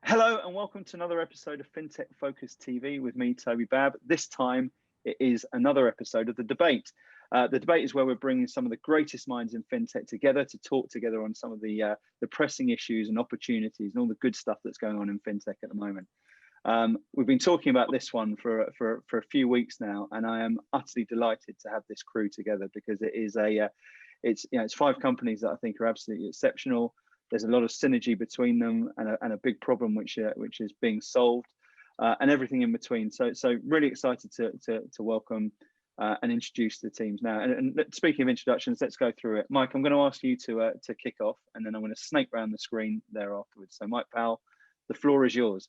Hello and welcome to another episode of Fintech Focus TV with me, Toby Babb. This time it is another episode of The Debate. The Debate is where we're bringing some of the greatest minds in fintech together to talk together on some of the pressing issues and opportunities and all the good stuff that's going on in fintech at the moment. We've been talking about this one for a few weeks now, and I am utterly delighted to have this crew together because it is it's 5 companies that I think are absolutely exceptional. There's a lot of synergy between them and a big problem which is being solved, and everything in between. So really excited to welcome and introduce the teams now. And speaking of introductions, let's go through it. Mike, I'm going to ask you to kick off, and then I'm going to snake round the screen there afterwards. So Mike Powell, the floor is yours.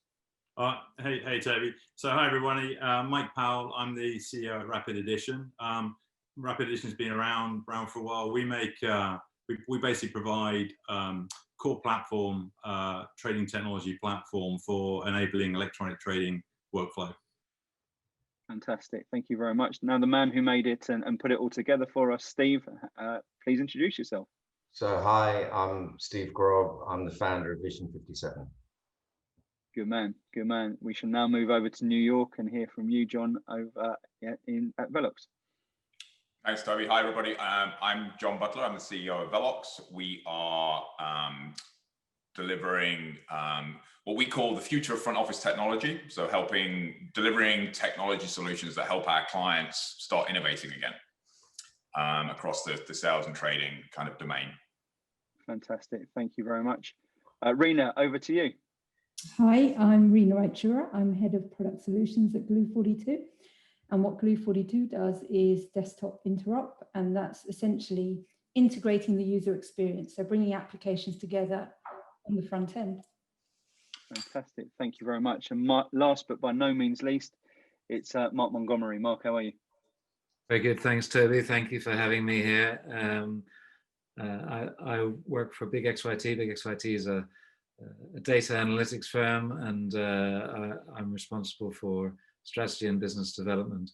Hey Toby. So hi everybody. Mike Powell. I'm the CEO at Rapid Addition. Rapid Addition has been around for a while. We make we basically provide core platform, trading technology platform for enabling electronic trading workflow. Fantastic, thank you very much. Now the man who made it and put it all together for us, Steve, please introduce yourself. So hi, I'm Steve Grob. I'm the founder of Vision57. Good man, good man. We shall now move over to New York and hear from you, Jon, over at Velox. Thanks, Toby. Hi, everybody. I'm Jon Butler. I'm the CEO of Velox. We are delivering what we call the future of front office technology. So delivering technology solutions that help our clients start innovating again across the sales and trading kind of domain. Fantastic. Thank you very much. Reena, over to you. Hi, I'm Reena Raichura. I'm head of product solutions at Glue42. And what Glue42 does is desktop interop, and that's essentially integrating the user experience, so bringing applications together on the front end. Fantastic, thank you very much. And last but by no means least, it's Mark Montgomery. Mark, how are you? Very good, thanks Toby. Thank you for having me here. I work for Big XYT. Big XYT is a data analytics firm, and I'm responsible for strategy and business development,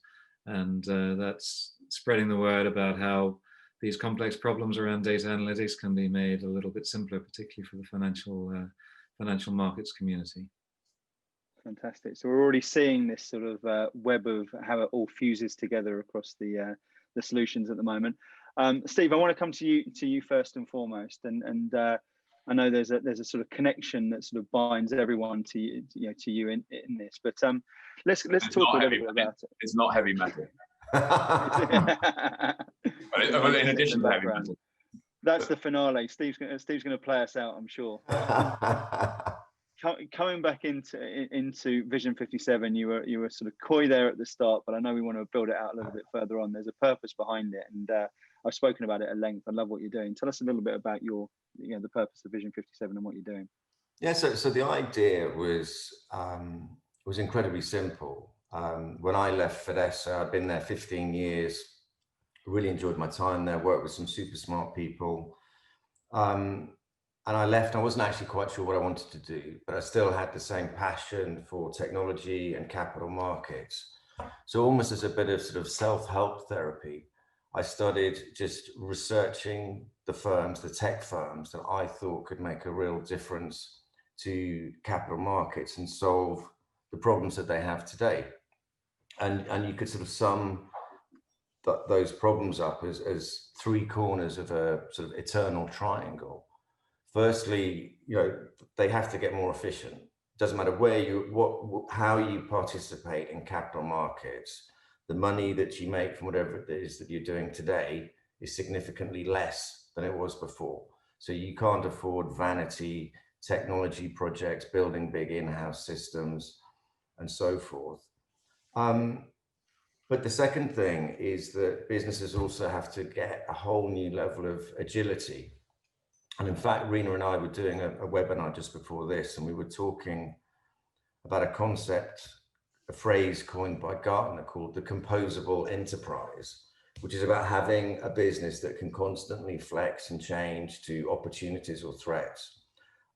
and that's spreading the word about how these complex problems around data analytics can be made a little bit simpler, particularly for the financial markets community. Fantastic. So we're already seeing this sort of web of how it all fuses together across the solutions at the moment. Steve, I want to come to you first and foremost, and I know there's a sort of connection that sort of binds everyone to you in this, but let's talk a little bit about it. It's not heavy metal. But in addition to heavy metal. That's the finale. Steve's going to play us out, I'm sure. Coming back into Vision57, you were sort of coy there at the start, but I know we want to build it out a little bit further on. There's a purpose behind it, and I've spoken about it at length. I love what you're doing. Tell us a little bit about the purpose of Vision57 and what you're doing. Yeah, so the idea was incredibly simple. When I left Fidesz, I'd been there 15 years, really enjoyed my time there, worked with some super smart people. And I left, I wasn't actually quite sure what I wanted to do, but I still had the same passion for technology and capital markets. So almost as a bit of sort of self-help therapy, I started just researching the firms, the tech firms that I thought could make a real difference to capital markets and solve the problems that they have today. And you could sort of sum those problems up as 3 corners of a sort of eternal triangle. Firstly, they have to get more efficient. It doesn't matter how you participate in capital markets. The money that you make from whatever it is that you're doing today is significantly less than it was before. So you can't afford vanity technology projects, building big in-house systems, and so forth. But the second thing is that businesses also have to get a whole new level of agility. And in fact, Reena and I were doing a webinar just before this, and we were talking about a concept, a phrase coined by Gartner called the composable enterprise, which is about having a business that can constantly flex and change to opportunities or threats.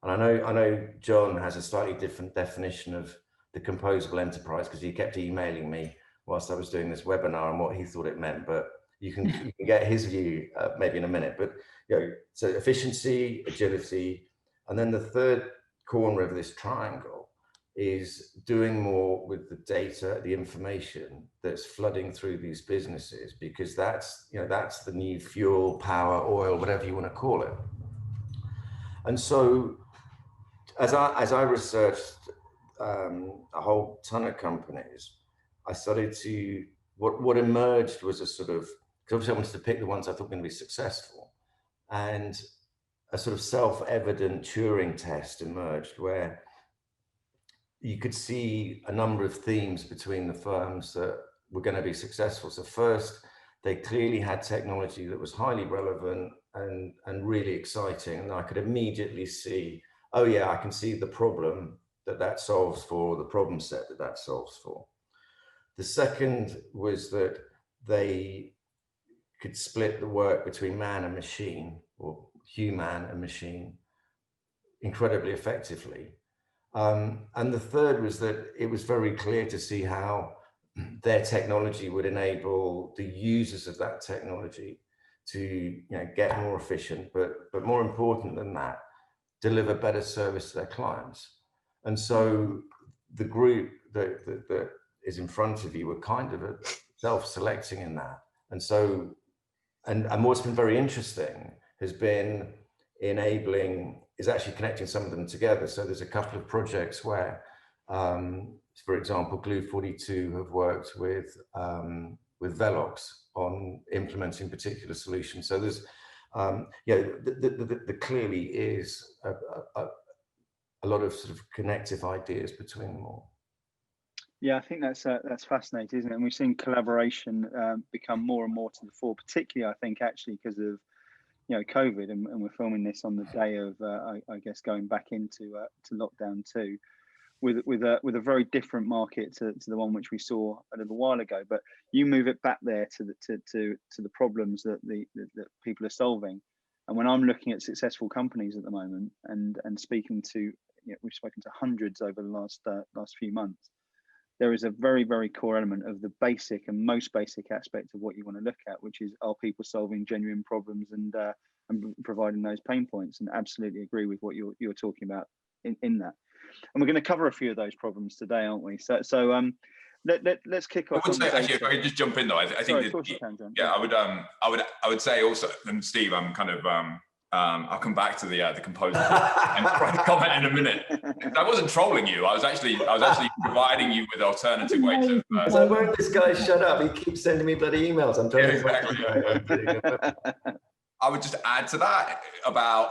And I know Jon has a slightly different definition of the composable enterprise because he kept emailing me whilst I was doing this webinar and what he thought it meant, but you can get his view maybe in a minute. But so efficiency, agility, and then the third corner of this triangle is doing more with the data, the information that's flooding through these businesses, because that's, you know, that's the new fuel, power, oil, whatever you want to call it. And so as I researched a whole ton of companies, I started to, what emerged was a sort of, because obviously I wanted to pick the ones I thought were going to be successful, and a sort of self-evident Turing test emerged where you could see a number of themes between the firms that were going to be successful. So first, they clearly had technology that was highly relevant and really exciting. And I could immediately see, oh yeah, I can see the problem that solves for, the problem set that solves for. The second was that they could split the work between man and machine, or human and machine, incredibly effectively. And the third was that it was very clear to see how their technology would enable the users of that technology to, you know, get more efficient, but more important than that, deliver better service to their clients. And so the group that is in front of you were kind of self-selecting in that. And so, and what's been very interesting has been is actually connecting some of them together. So there's a couple of projects where, for example, Glue42 have worked with Velox on implementing particular solutions. So there's, yeah, there clearly is a lot of sort of connective ideas between them all. Yeah, I think that's fascinating, isn't it? And we've seen collaboration become more and more to the fore, particularly, I think, actually, because of, you know, COVID, and we're filming this on the day of, I guess, going back into to lockdown 2, with a very different market to the one which we saw a little while ago. But you move it back there to the problems that that people are solving. And when I'm looking at successful companies at the moment, and speaking to, you know, we've spoken to hundreds over the last few months, there is a very, very core element of the basic and most basic aspect of what you want to look at, which is, are people solving genuine problems and providing those pain points? And absolutely agree with what you're talking about in that. And we're going to cover a few of those problems today, aren't we? So let's kick off. Actually, if I could just jump in though, I think Sorry, of course you can, Jon. Yeah, I would say also, and Steve, I'm kind of I'll come back to the composer and try to comment in a minute. I wasn't trolling you. I was actually providing you with alternative ways of. So won't this guy shut up? He keeps sending me bloody emails. I'm trying to. I would just add to that about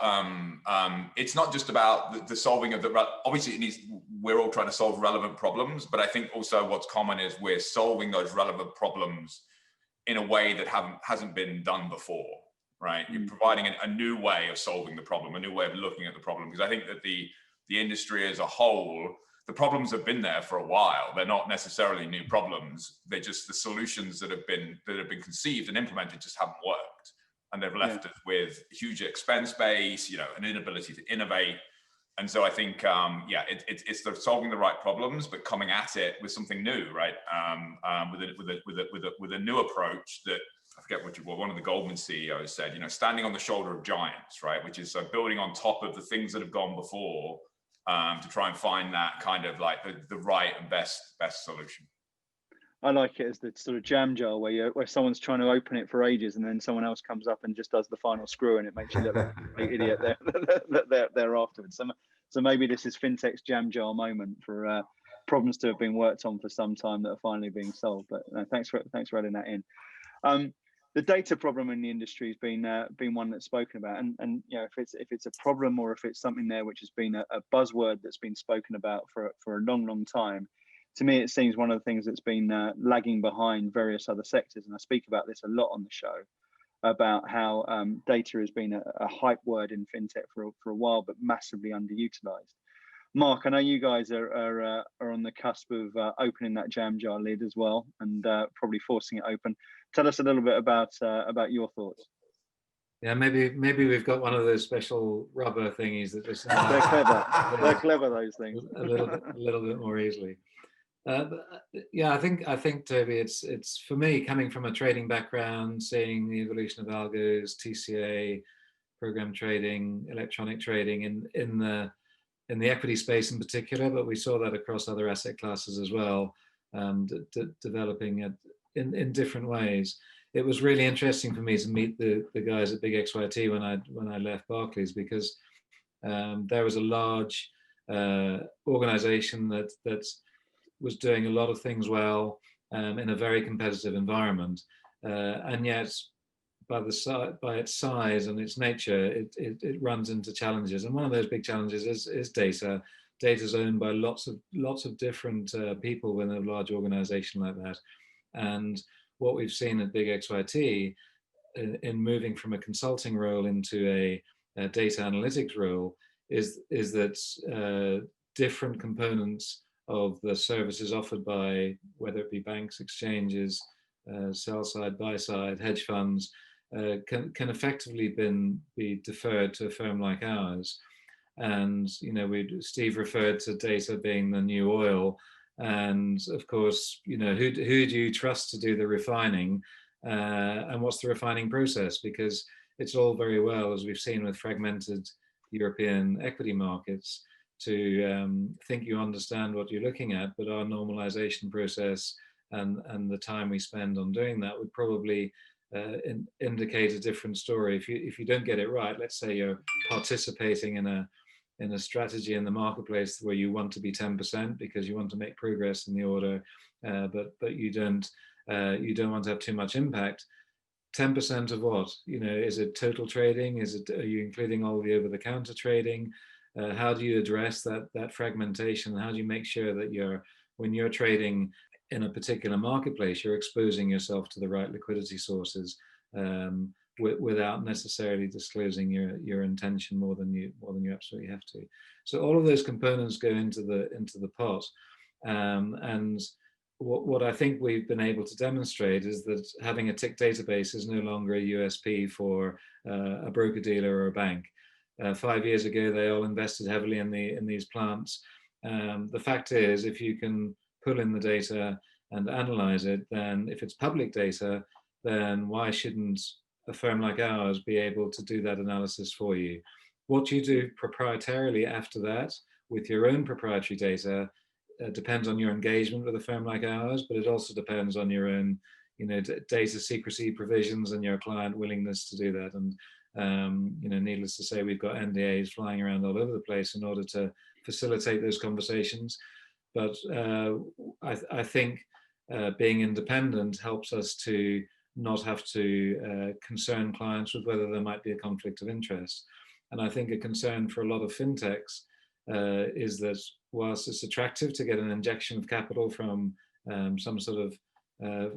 it's not just about the solving of obviously we're all trying to solve relevant problems, but I think also what's common is we're solving those relevant problems in a way that hasn't been done before. Right, you're providing a new way of solving the problem, a new way of looking at the problem. Because I think that the industry as a whole, the problems have been there for a while. They're not necessarily new problems. They're just the solutions that have been conceived and implemented just haven't worked, and they've left us with huge expense base, you know, an inability to innovate. And so I think, it's the solving the right problems, but coming at it with something new, right? With a new approach that. I forget what one of the Goldman CEOs said, you know, standing on the shoulder of giants, right? Which is building on top of the things that have gone before to try and find that kind of like the right and best solution. I like it as the sort of jam jar where someone's trying to open it for ages and then someone else comes up and just does the final screw and it makes you look like a complete idiot there afterwards. So maybe this is Fintech's jam jar moment for problems to have been worked on for some time that are finally being solved. But thanks for adding that in. The data problem in the industry has been one that's spoken about, and you know, if it's a problem or if it's something there which has been a buzzword that's been spoken about for a long time, to me it seems one of the things that's been lagging behind various other sectors. And I speak about this a lot on the show about how data has been a hype word in fintech for a while, but massively underutilized. Mark, I know you guys are on the cusp of opening that jam jar lid as well, and probably forcing it open. Tell us a little bit about your thoughts. Yeah, maybe we've got one of those special rubber thingies that just. They're clever. They're clever, those things. A little bit more easily. Yeah, I think Toby, it's for me, coming from a trading background, seeing the evolution of algos, TCA, program trading, electronic trading in the in the equity space in particular, but we saw that across other asset classes as well, developing in different ways. It was really interesting for me to meet the guys at Big XYT when I left Barclays, because there was a large organization that was doing a lot of things well in a very competitive environment, and yet by its size and its nature, it runs into challenges. And one of those big challenges is data. Data is owned by lots of different people within a large organization like that. And what we've seen at Big XYT in moving from a consulting role into a data analytics role is that different components of the services offered by, whether it be banks, exchanges, sell side, buy side, hedge funds, can effectively be deferred to a firm like ours. And Steve referred to data being the new oil, and of course, who do you trust to do the refining, and what's the refining process? Because it's all very well, as we've seen with fragmented European equity markets, to think you understand what you're looking at, but our normalization process and the time we spend on doing that would probably indicate a different story. If you don't get it right, let's say you're participating in a strategy in the marketplace where you want to be 10% because you want to make progress in the order, but you don't want to have too much impact. 10% of what? Is it total trading? Are you including all the over-the-counter trading? How do you address that fragmentation? How do you make sure that when you're trading in a particular marketplace, you're exposing yourself to the right liquidity sources without necessarily disclosing your intention more than you absolutely have to? So all of those components go into the pot, and what I think we've been able to demonstrate is that having a tick database is no longer a USP for a broker dealer or a bank. 5 years ago, they all invested heavily in these plants. The fact is, if you can pull in the data and analyze it, then if it's public data, then why shouldn't a firm like ours be able to do that analysis for you? What you do proprietarily after that with your own proprietary data depends on your engagement with a firm like ours, but it also depends on your own data secrecy provisions and your client willingness to do that. And needless to say, we've got NDAs flying around all over the place in order to facilitate those conversations. But I think being independent helps us to not have to concern clients with whether there might be a conflict of interest. And I think a concern for a lot of fintechs is that whilst it's attractive to get an injection of capital from some sort of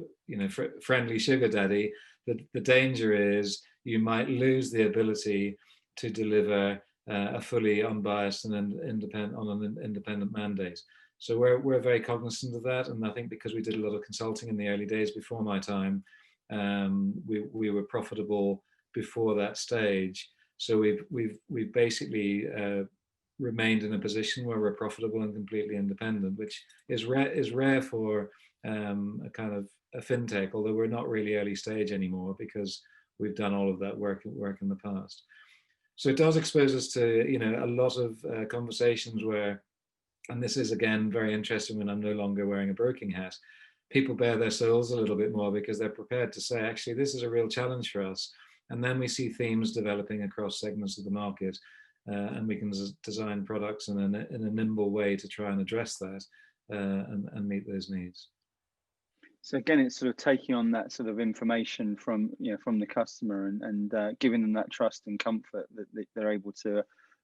friendly sugar daddy, the danger is you might lose the ability to deliver a fully unbiased and independent mandate. So we're very cognizant of that, and I think because we did a lot of consulting in the early days before my time, we were profitable before that stage. So we've basically remained in a position where we're profitable and completely independent, which is rare for a kind of a fintech, although we're not really early stage anymore because we've done all of that work in the past. So it does expose us to a lot of conversations where, and this is again very interesting when I'm no longer wearing a broking hat, people bare their souls a little bit more because they're prepared to say, actually, this is a real challenge for us. And then we see themes developing across segments of the market, and we can design products in a nimble way to try and address that and meet those needs. So again, it's sort of taking on that sort of information from the customer and giving them that trust and comfort that they're able to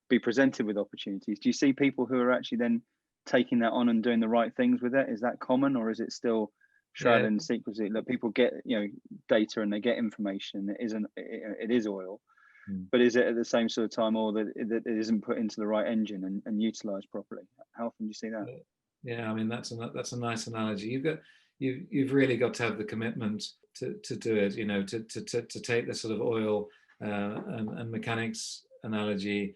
be presented with opportunities. Do you see people who are actually then taking that on and doing the right things with it? Is that common, or is it still shrouded in secrecy? That people get data and they get information. It is oil, but is it at the same sort of time, or that it isn't put into the right engine and utilized properly? How often do you see that? Yeah, I mean that's a nice analogy. You've really got to have the commitment to do it. To take the sort of oil and mechanics analogy.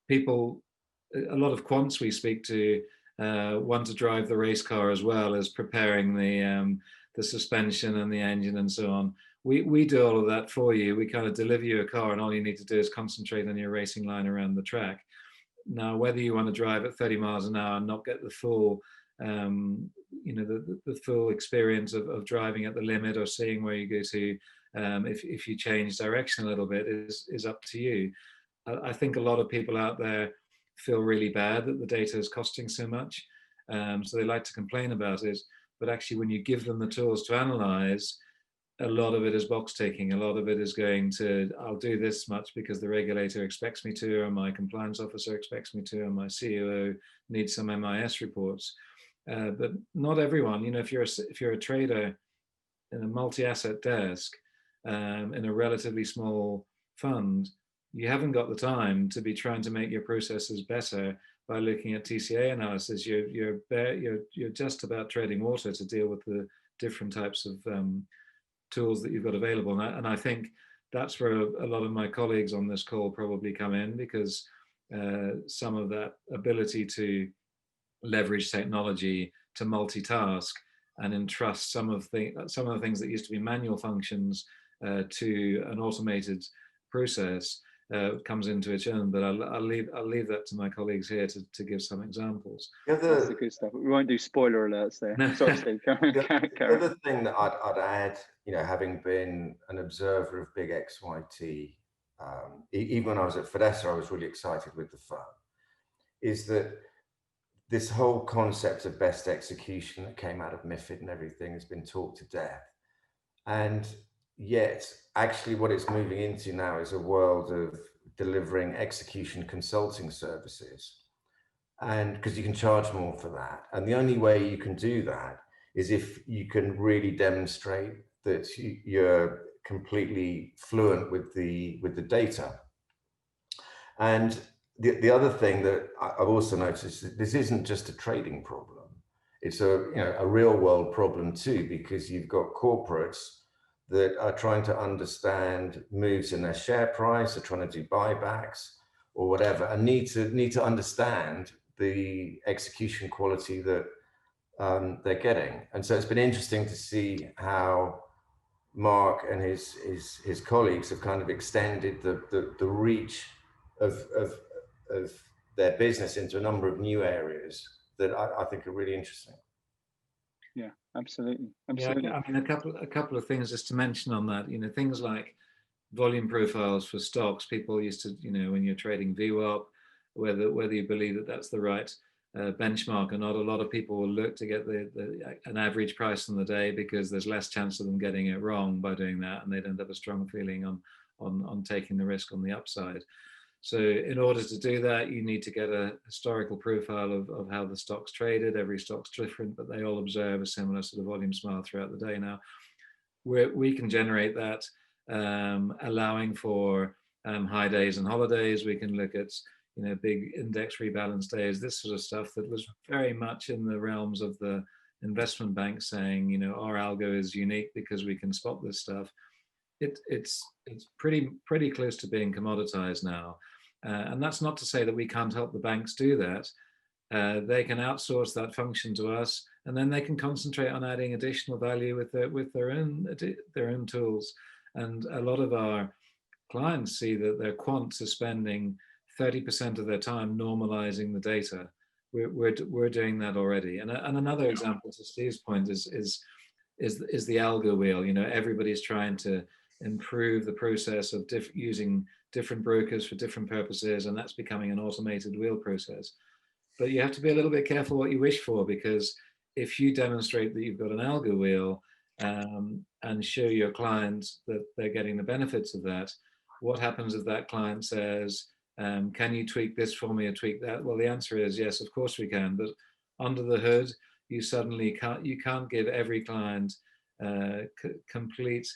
People, a lot of quants we speak to want to drive the race car as well as preparing the suspension and the engine and so on. We do all of that for you. We kind of deliver you a car, and all you need to do is concentrate on your racing line around the track. Now, whether you want to drive at 30 miles an hour and not get the full, the full experience of driving at the limit or seeing where you go to, if you change direction a little bit, is up to you. I think a lot of people out there feel really bad that the data is costing so much, so they like to complain about it. But actually, when you give them the tools to analyze, a lot of it is box taking. A lot of it is going to, I'll do this much because the regulator expects me to, or my compliance officer expects me to, and my CEO needs some MIS reports. But not everyone. If you're a trader in a multi-asset desk in a relatively small fund, you haven't got the time to be trying to make your processes better by looking at TCA analysis. You're just about treading water to deal with the different types of tools that you've got available. And I think that's where a lot of my colleagues on this call probably come in, because some of that ability to leverage technology to multitask and entrust some of the things that used to be manual functions to an automated process comes into its own. But I'll leave that to my colleagues here to give some examples. That's the good stuff. We won't do spoiler alerts there. No. Sorry, Steve. The other thing that I'd add, having been an observer of big XYT, even when I was at Fidessa, I was really excited with the firm, is that this whole concept of best execution that came out of MiFID and everything has been talked to death. And yet, actually what it's moving into now is a world of delivering execution consulting services. And because you can charge more for that. And the only way you can do that is if you can really demonstrate that you're completely fluent with the data. And the other thing that I've also noticed is that this isn't just a trading problem. It's a real world problem too, because you've got corporates that are trying to understand moves in their share price, are trying to do buybacks or whatever, and need to understand the execution quality that they're getting. And so it's been interesting to see how Mark and his colleagues have kind of extended the reach of their business into a number of new areas that I think are really interesting. Yeah, absolutely. Yeah, I mean, a couple of things just to mention on that. Things like volume profiles for stocks. People used to, when you're trading VWAP, whether you believe that that's the right benchmark or not, a lot of people will look to get an average price on the day because there's less chance of them getting it wrong by doing that, and they don't have a strong feeling on taking the risk on the upside. So in order to do that, you need to get a historical profile of how the stock's traded. Every stock's different, but they all observe a similar sort of volume smile throughout the day. Now, we can generate that, allowing for high days and holidays. We can look at big index rebalance days, this sort of stuff that was very much in the realms of the investment bank saying, our algo is unique because we can spot this stuff. It's pretty close to being commoditized now, and that's not to say that we can't help the banks do that. They can outsource that function to us, and then they can concentrate on adding additional value with their own tools. And a lot of our clients see that their quants are spending 30% of their time normalizing the data. We're doing that already. And another example, to Steve's point, is the algo wheel. Everybody's trying to improve the process of using different brokers for different purposes, and that's becoming an automated wheel process. But you have to be a little bit careful what you wish for, because if you demonstrate that you've got an algo wheel and show your clients that they're getting the benefits of that, what happens if that client says, can you tweak this for me or tweak that? Well, the answer is yes, of course we can. But under the hood, you suddenly can't give every client complete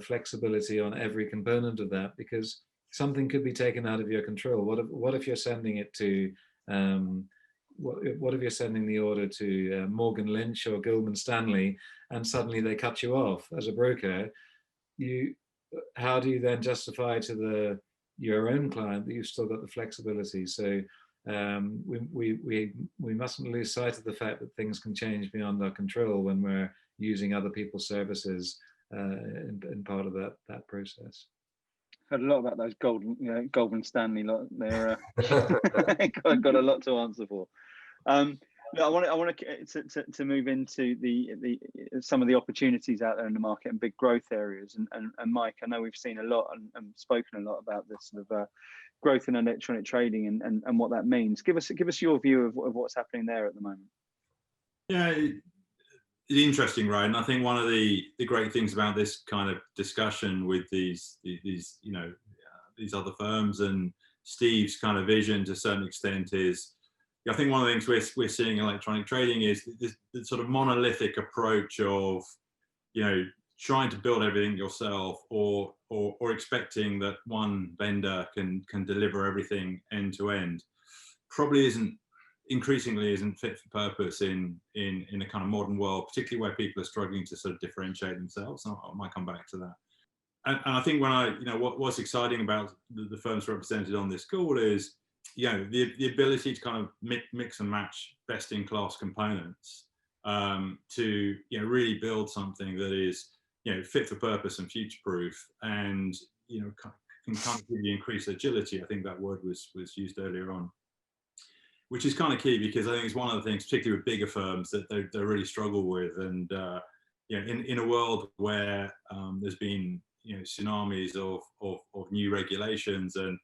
flexibility on every component of that, because something could be taken out of your control. What if you're sending it to what if you're sending the order to Morgan Lynch or Goldman Stanley, and suddenly they cut you off as a broker? How do you then justify to your own client that you've still got the flexibility? So we mustn't lose sight of the fact that things can change beyond our control when we're using other people's services in part of that process. Heard a lot about those Goldman Stanley lot. They're got a lot to answer for. No, I want to move into the some of the opportunities out there in the market and big growth areas. And Mike, I know we've seen a lot and spoken a lot about this sort of growth in electronic trading and what that means. Give us your view of what's happening there at the moment. Yeah, it's interesting, right? And I think one of the great things about this kind of discussion with these other firms and Steve's kind of vision to a certain extent is, I think one of the things we're seeing in electronic trading is the sort of monolithic approach of, trying to build everything yourself or expecting that one vendor can deliver everything end to end probably increasingly isn't fit for purpose in a kind of modern world, particularly where people are struggling to sort of differentiate themselves. I might come back to that. And I think what's exciting about the firms represented on this call is, the ability to kind of mix and match best in class components to really build something that is fit for purpose and future proof, and can kind of give you increased agility. I think that word was used earlier on, which is kind of key, because I think it's one of the things, particularly with bigger firms, that they really struggle with. And in a world where there's been tsunamis of new regulations, and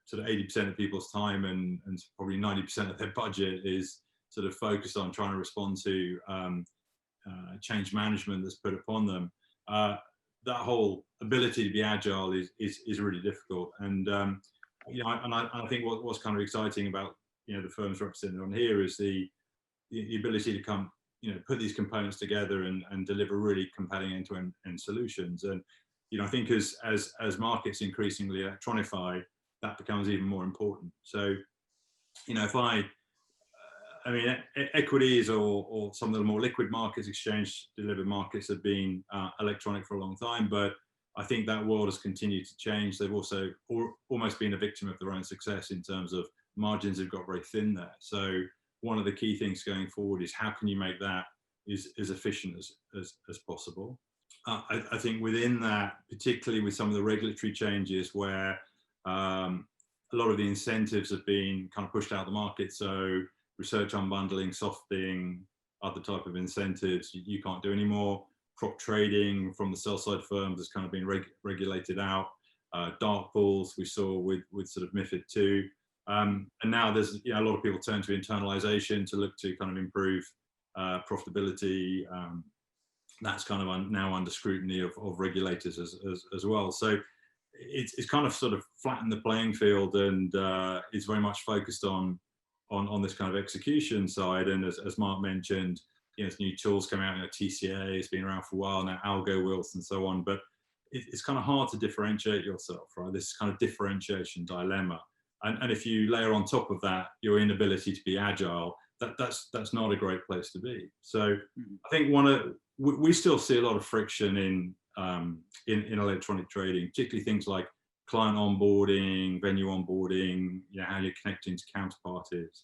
sort of 80% of people's time and probably 90% of their budget is sort of focused on trying to respond to change management that's put upon them. That whole ability to be agile is really difficult. And I think what's kind of exciting about the firms represented on here is the ability to come put these components together and deliver really compelling end-to-end solutions. And I think as markets increasingly electronify, that becomes even more important. So, if equities or some of the more liquid markets, exchange delivered markets, have been electronic for a long time, but I think that world has continued to change. They've also almost been a victim of their own success in terms of margins have got very thin there. So one of the key things going forward is how can you make that as efficient as possible. I think within that, particularly with some of the regulatory changes where a lot of the incentives have been kind of pushed out of the market. So research unbundling, softing, other type of incentives you can't do anymore. Prop trading from the sell side firms has kind of been regulated out. Dark pools we saw with sort of MiFID II. And now there's a lot of people turn to internalization to look to kind of improve profitability. That's kind of now under scrutiny of regulators as well. So it's kind of sort of flattened the playing field, and it's very much focused on this kind of execution side. And as Mark mentioned, there's new tools coming out. TCA has been around for a while now, algo wheels and so on. But it's kind of hard to differentiate yourself, right? This kind of differentiation dilemma. And if you layer on top of that your inability to be agile, that's not a great place to be. So I think we still see a lot of friction in electronic trading, particularly things like client onboarding, venue onboarding, how you're connecting to counterparties.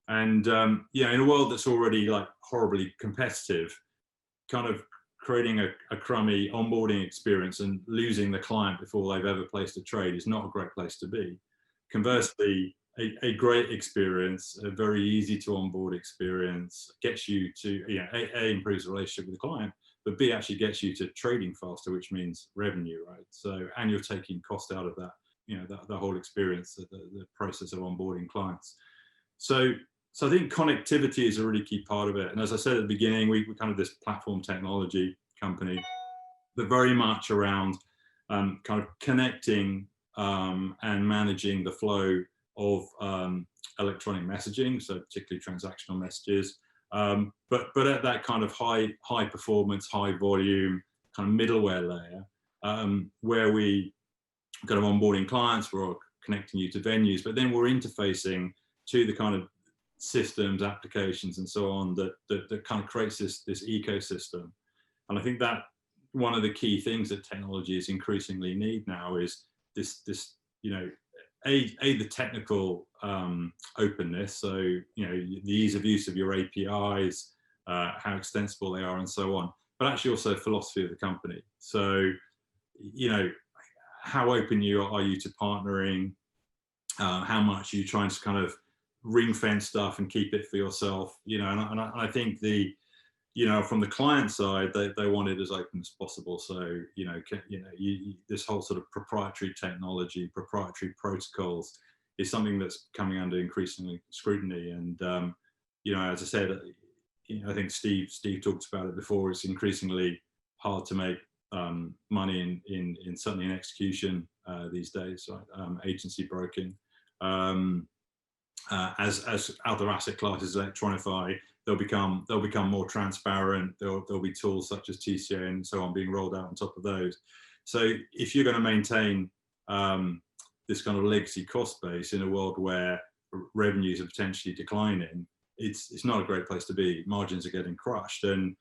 And in a world that's already like horribly competitive, kind of creating a crummy onboarding experience and losing the client before they've ever placed a trade is not a great place to be. Conversely, a great experience, a very easy to onboard experience, gets you to A, improves the relationship with the client, but B, actually gets you to trading faster, which means revenue, right? So, and you're taking cost out of that, the whole experience, the process of onboarding clients. So I think connectivity is a really key part of it. And as I said at the beginning, we're kind of this platform technology company, but very much around kind of connecting and managing the flow of electronic messaging, so particularly transactional messages, but at that kind of high performance, high volume kind of middleware layer, where we kind of onboarding clients, we're connecting you to venues, but then we're interfacing to the kind of systems, applications, and so on that kind of creates this ecosystem. And I think that one of the key things that technologies increasingly need now is this the technical openness, so the ease of use of your APIs, how extensible they are, and so on, but actually also philosophy of the company. So how open are you to partnering? How much are you trying to kind of ring fence stuff and keep it for yourself? You know, and I think from the client side, they want it as open as possible. So, this whole sort of proprietary technology, proprietary protocols is something that's coming under increasingly scrutiny. And, as I said, I think Steve talked about it before. It's increasingly hard to make money in certainly in execution these days, right? Agency broking. As other asset classes electronify, they'll become more transparent. There'll be tools such as TCA and so on being rolled out on top of those. So if you're going to maintain this kind of legacy cost base in a world where revenues are potentially declining, it's not a great place to be. Margins are getting crushed, and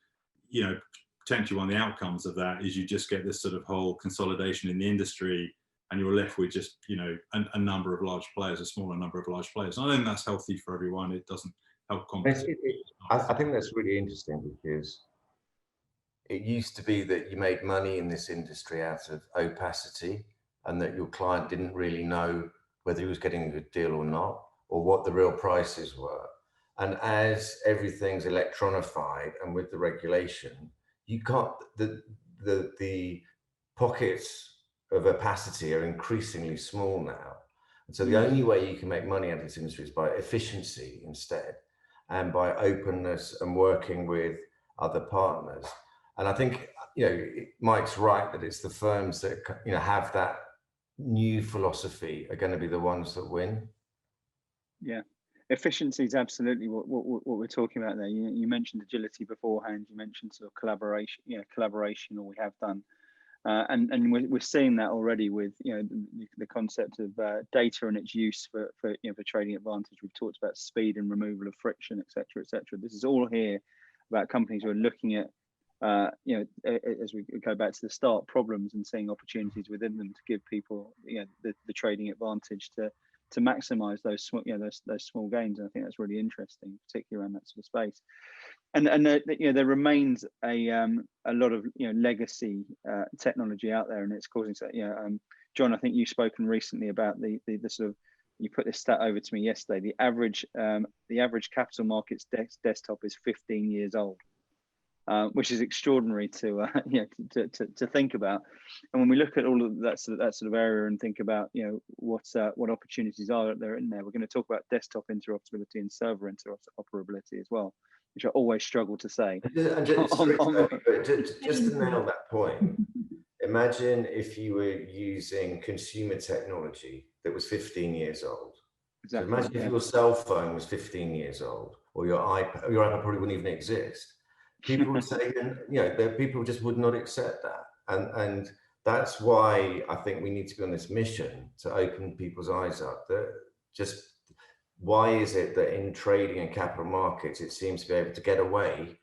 potentially one of the outcomes of that is you just get this sort of whole consolidation in the industry, and you're left with just a number of large players, a smaller number of large players. And I think that's healthy for everyone. It doesn't help competition. I think that's really interesting, because it used to be that you made money in this industry out of opacity, and that your client didn't really know whether he was getting a good deal or not, or what the real prices were. And as everything's electronified and with the regulation, you got the pockets of opacity are increasingly small now. And so the only way you can make money out of this industry is by efficiency instead, and by openness and working with other partners. And I think, Mike's right that it's the firms that, have that new philosophy are going to be the ones that win. Yeah. Efficiency is absolutely what we're talking about there. You mentioned agility beforehand. You mentioned sort of collaboration, or we have done. And we're seeing that already with the concept of data and its use for trading advantage. We've talked about speed and removal of friction, etc., etc. This is all here about companies who are looking at as we go back to the start, problems and seeing opportunities within them to give people the trading advantage to maximize those small gains. And I think that's really interesting, particularly around that sort of space. And there remains a lot of legacy technology out there, and it's causing Jon, I think you've spoken recently about the sort of, you put this stat over to me yesterday. The average capital markets desktop is 15 years old, which is extraordinary to think about. And when we look at all of that sort of area and think about what opportunities are there in there, we're going to talk about desktop interoperability and server interoperability as well, which I always struggle to say. And just to nail that point, imagine if you were using consumer technology that was 15 years old. Exactly. So imagine if your cell phone was 15 years old, or your iPad probably wouldn't even exist. People would say, people just would not accept that. And that's why I think we need to be on this mission to open people's eyes up. Why is it that in trading and capital markets, it seems to be able to get away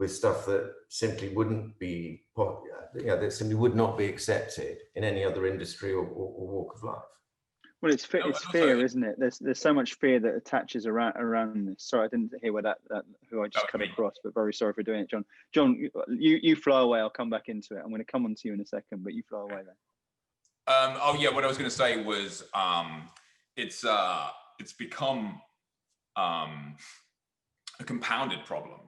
with stuff that simply wouldn't be, that simply would not be accepted in any other industry or walk of life? Well, it's fear, isn't it? There's so much fear that attaches around this. Sorry, I didn't hear who I just cut across, but very sorry for doing it, Jon. Jon, you fly away. I'll come back into it. I'm going to come on to you in a second, but you fly away there. What I was going to say was it's become a compounded problem,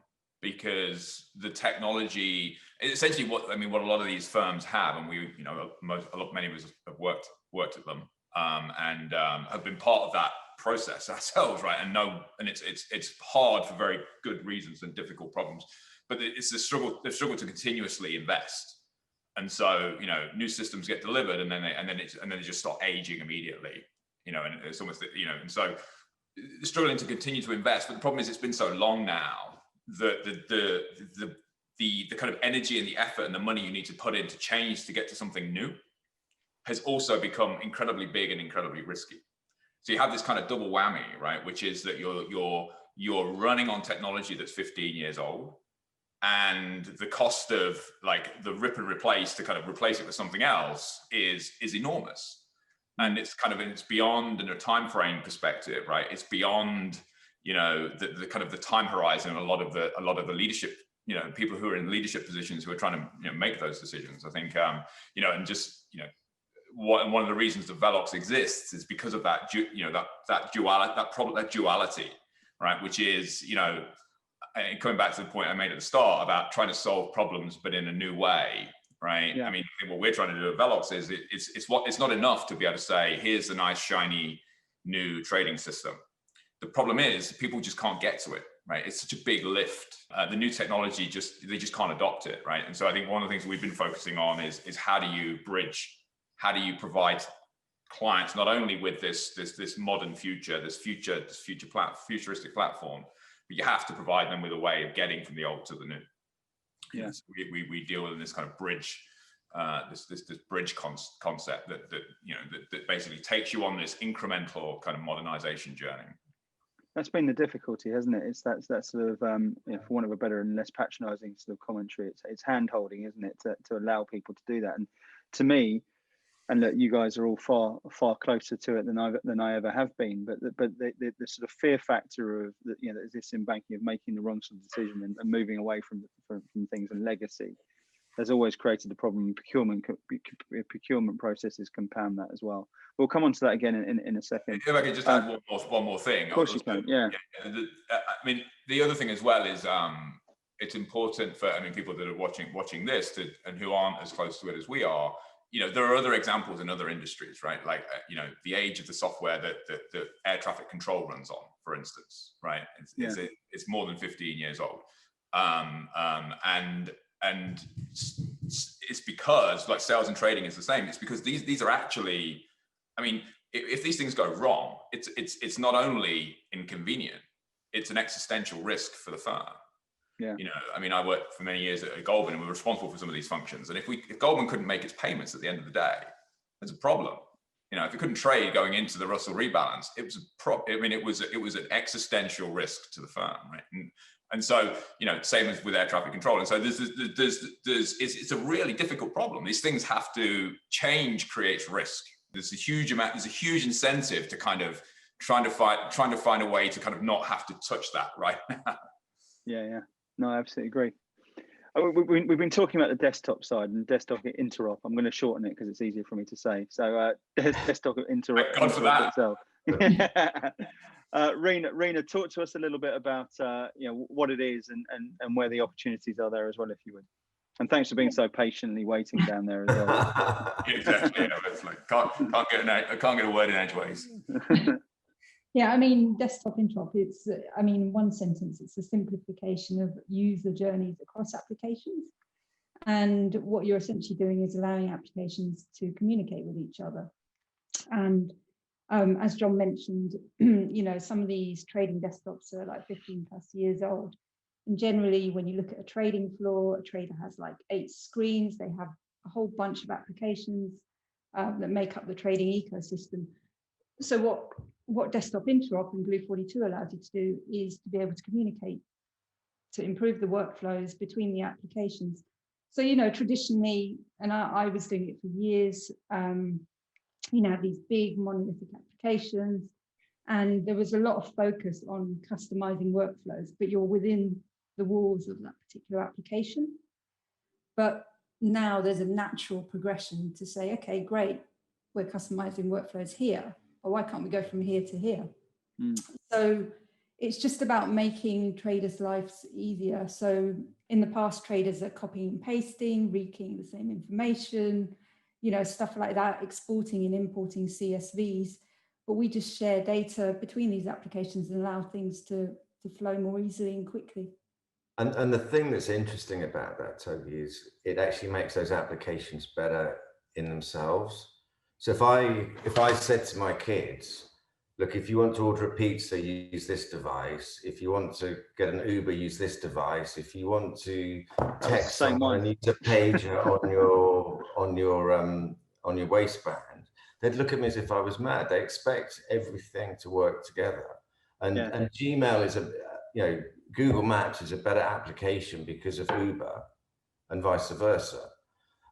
because the technology, essentially what a lot of these firms have, and we, many of us have worked at them, and have been part of that process ourselves, right? And it's hard for very good reasons and difficult problems, but it's the struggle to continuously invest. And so, new systems get delivered, and then they just start aging immediately, and it's almost, and so struggling to continue to invest. But the problem is, it's been so long now that the kind of energy and the effort and the money you need to put in to change to get to something new has also become incredibly big and incredibly risky. So you have this kind of double whammy, right? Which is that you're running on technology that's 15 years old, and the cost of like the rip and replace to kind of replace it with something else is enormous. And it's beyond, in a time frame perspective, right? It's beyond, the kind of the time horizon. A lot of the leadership, people who are in leadership positions who are trying to make those decisions. I think, one of the reasons that Velox exists is because of that, that duality, right? Which is, coming back to the point I made at the start about trying to solve problems, but in a new way, right? Yeah. I mean, what we're trying to do at Velox is it's not enough to be able to say, here's a nice, shiny, new trading system. The problem is people just can't get to it, right? It's such a big lift. The new technology, they just can't adopt it, right? And so I think one of the things we've been focusing on is how do you provide clients not only with this modern future, this futuristic platform, but you have to provide them with a way of getting from the old to the new. Yes, we deal with this kind of bridge, this bridge concept that basically takes you on this incremental kind of modernization journey. That's been the difficulty, hasn't it? It's that sort of, for want of a better and less patronising sort of commentary, it's hand holding, isn't it, to allow people to do that. And to me, and look, you guys are all far closer to it than I ever have been. But the sort of fear factor of that exists in banking of making the wrong sort of decision and moving away from things and legacy has always created the problem. Procurement processes compound that as well. We'll come on to that again in a second. If I could just add one more thing. Of course you can. Yeah. I mean, the other thing as well is it's important for people that are watching this and who aren't as close to it as we are. There are other examples in other industries, right? Like, the age of the software that air traffic control runs on, for instance, right? It's more than 15 years old. And it's because, like, sales and trading is the same. It's because these are actually, if these things go wrong, it's not only inconvenient, it's an existential risk for the firm. Yeah. I worked for many years at Goldman and we were responsible for some of these functions. And if Goldman couldn't make its payments at the end of the day, there's a problem. If it couldn't trade going into the Russell rebalance, it was an existential risk to the firm, right? And so, same as with air traffic control. And so it's a really difficult problem. These things have to change, creates risk. There's a huge incentive to kind of trying to find a way to kind of not have to touch that right now. Yeah. No, I absolutely agree. We've been talking about the desktop side and desktop interop. I'm going to shorten it because it's easier for me to say. So desktop interop. Thank God for that. Itself. Reena, talk to us a little bit about what it is and where the opportunities are there as well, if you would. And thanks for being so patiently waiting down there as well. Exactly. It's like can't get a word in edgeways. Yeah, desktop interop, it's, in one sentence, it's a simplification of user journeys across applications. And what you're essentially doing is allowing applications to communicate with each other. And as Jon mentioned, some of these trading desktops are like 15 plus years old. And generally, when you look at a trading floor, a trader has like 8 screens. They have a whole bunch of applications that make up the trading ecosystem. So what Desktop Interop and Glue42 allows you to do is to be able to communicate, to improve the workflows between the applications. So, traditionally, and I was doing it for years, have these big monolithic applications, and there was a lot of focus on customizing workflows, but you're within the walls of that particular application. But now there's a natural progression to say, okay, great, we're customizing workflows here. Or why can't we go from here to here? So it's just about making traders' lives easier. So in the past, traders are copying and pasting, rekeying the same information, stuff like that, exporting and importing CSVs. But we just share data between these applications and allow things to flow more easily and quickly. And the thing that's interesting about that, Toby, is it actually makes those applications better in themselves. So if I said to my kids, look, if you want to order a pizza, use this device. If you want to get an Uber, use this device. If you want to text someone, use a pager on your waistband. They'd look at me as if I was mad. They expect everything to work together. And Gmail is Google Maps is a better application because of Uber, and vice versa.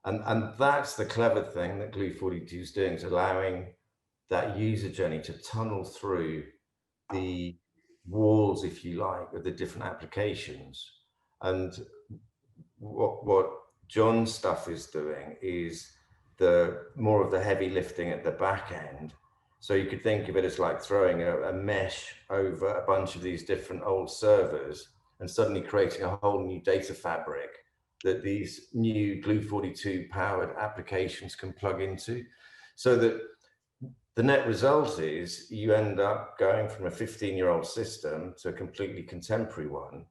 And that's the clever thing that Glue42 is doing, is allowing that user journey to tunnel through the walls, if you like, of the different applications. And what Jon's stuff is doing is the more of the heavy lifting at the back end. So you could think of it as like throwing a mesh over a bunch of these different old servers and suddenly creating a whole new data fabric that these new Glue42 powered applications can plug into. So that the net result is you end up going from a 15-year-old system to a completely contemporary one,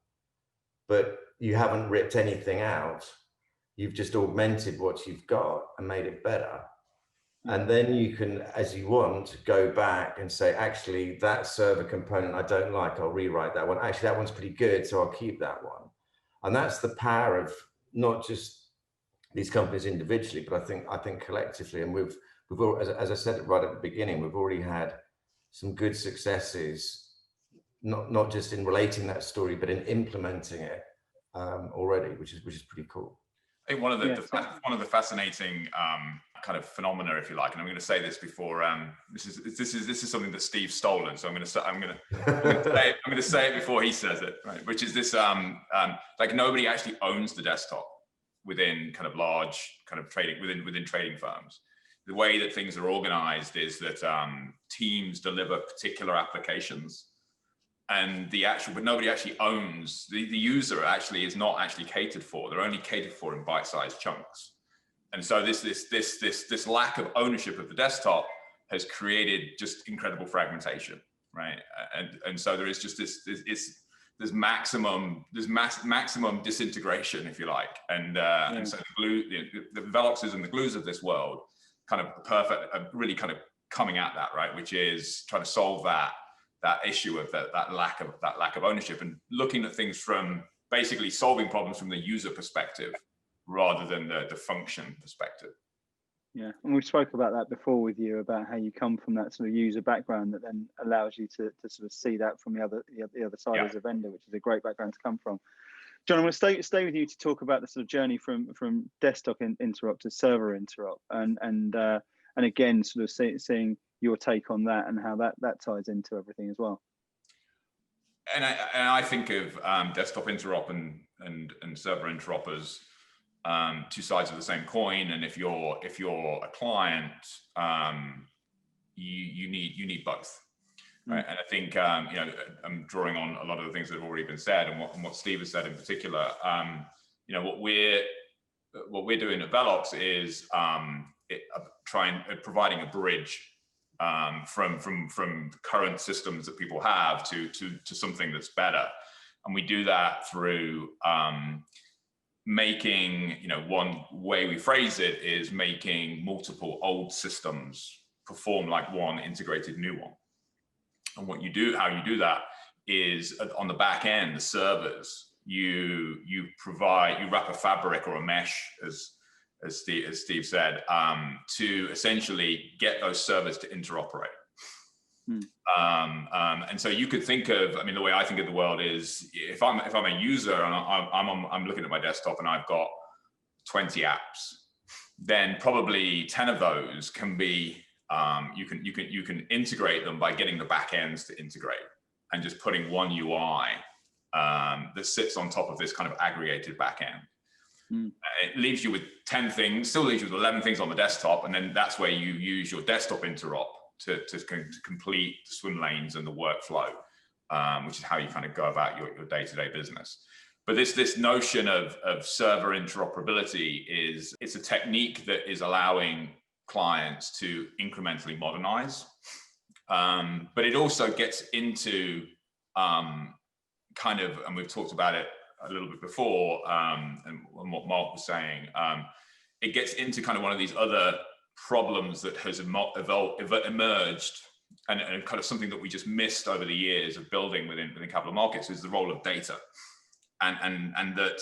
but you haven't ripped anything out. You've just augmented what you've got and made it better. And then you can, as you want, go back and say, actually, that server component I don't like, I'll rewrite that one. Actually, that one's pretty good, so I'll keep that one. And that's the power of not just these companies individually, but I think collectively. And we've as I said right at the beginning, we've already had some good successes, not just in relating that story, but in implementing it already, which is pretty cool. I think one of the fascinating kind of phenomena, if you like, and I'm going to say this before. This is something that Steve's stolen, so I'm going to say it before he says it, right? Which is this: like nobody actually owns the desktop within kind of large kind of trading within trading firms. The way that things are organized is that teams deliver particular applications. And but nobody actually owns, the user actually is not actually catered for. They're only catered for in bite-sized chunks. And so this lack of ownership of the desktop has created just incredible fragmentation, right? And so there is just there's maximum disintegration, if you like. And so the Veloxes and the Glues of this world kind of really kind of coming at that, right? Which is trying to solve that issue of that lack of ownership, and looking at things from basically solving problems from the user perspective rather than the function perspective. Yeah, and we spoke about that before with you, about how you come from that sort of user background that then allows you to sort of see that from the other side as a vendor, which is a great background to come from. Jon, I'm going to stay with you to talk about the sort of journey from desktop interrupt to server interrupt, and again sort of seeing your take on that and how that ties into everything as well. And I think of desktop interop and server interop as two sides of the same coin. And if you're a client, you need both, right? And I think I'm drawing on a lot of the things that have already been said, and what Steve has said in particular. What we're doing at Velox is providing a bridge from current systems that people have to something that's better. And we do that through making, one way we phrase it is making multiple old systems perform like one integrated new one. And how you do that is on the back end, the servers, you wrap a fabric or a mesh, as Steve said, to essentially get those servers to interoperate. And so you could think of, the way I think of the world is, if I'm a user and I'm looking at my desktop and I've got 20 apps, then probably 10 of those can be you can integrate them by getting the back ends to integrate and just putting one UI that sits on top of this kind of aggregated back end. It leaves you with 10 things, still leaves you with 11 things on the desktop, and then that's where you use your desktop interop to complete the swim lanes and the workflow, which is how you kind of go about your day-to-day business. But this notion of server interoperability it's a technique that is allowing clients to incrementally modernize, but it also gets into and we've talked about it a little bit before, and what Mark was saying, it gets into kind of one of these other problems that has emerged, and kind of something that we just missed over the years of building within capital markets, is the role of data, and that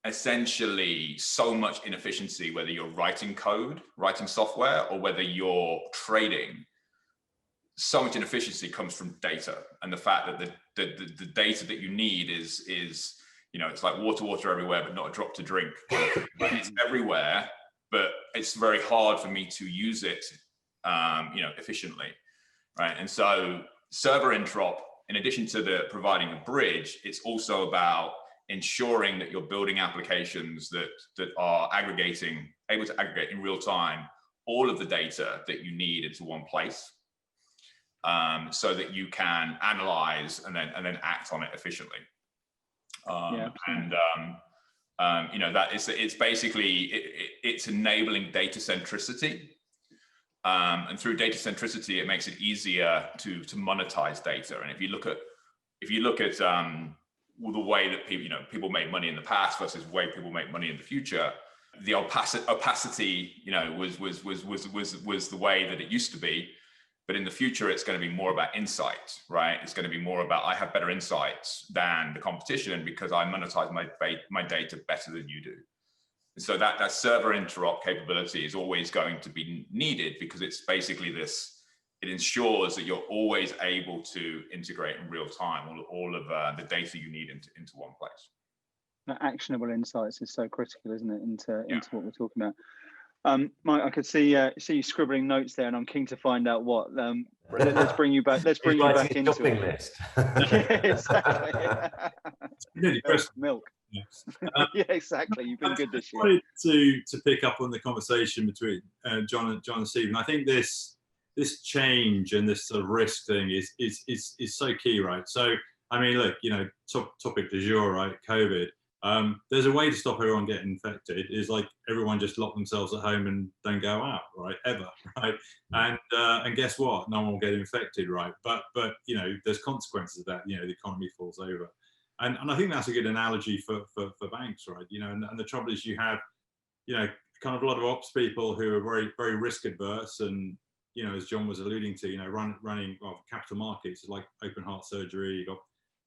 essentially so much inefficiency, whether you're writing code, writing software, or whether you're trading, so much inefficiency comes from data, and the fact that the data that you need is it's like water everywhere, but not a drop to drink. It's everywhere, but it's very hard for me to use it, efficiently, right? And so server interop, in addition to providing a bridge, it's also about ensuring that you're building applications that are able to aggregate in real time all of the data that you need into one place, so that you can analyze and then act on it efficiently. You know, that it's basically it's enabling data centricity, and through data centricity, it makes it easier to monetize data. And if you look at the way that people made money in the past versus the way people make money in the future, the opacity, you know, was the way that it used to be. But in the future, it's going to be more about insight, right? It's going to be more about, I have better insights than the competition because I monetize my data better than you do. And so that server interop capability is always going to be needed, because it's basically this, it ensures that you're always able to integrate in real time all of the data you need into one place. That actionable insights is so critical, isn't it, into what we're talking about. Mike, I could see you scribbling notes there, and I'm keen to find out what. Let's bring you back. Let's bring you back into shopping it. List. Yeah, exactly. Nearly Christmas. Milk. Yes. Yeah, exactly. You've been good this year. I wanted to pick up on the conversation between Jon and Steve, and I think this change and this sort of risk thing is so key, right? So I mean, look, you know, topic du jour, right? COVID. There's a way to stop everyone getting infected. Is like everyone just lock themselves at home and don't go out, right? Ever, right? And guess what? No one will get infected, right? But you know, there's consequences of that. You know, the economy falls over, and I think that's a good analogy for banks, right? You know, and the trouble is you have, you know, kind of a lot of ops people who are very, very risk adverse, and you know, as Jon was alluding to, you know, running capital markets is like open heart surgery. You got,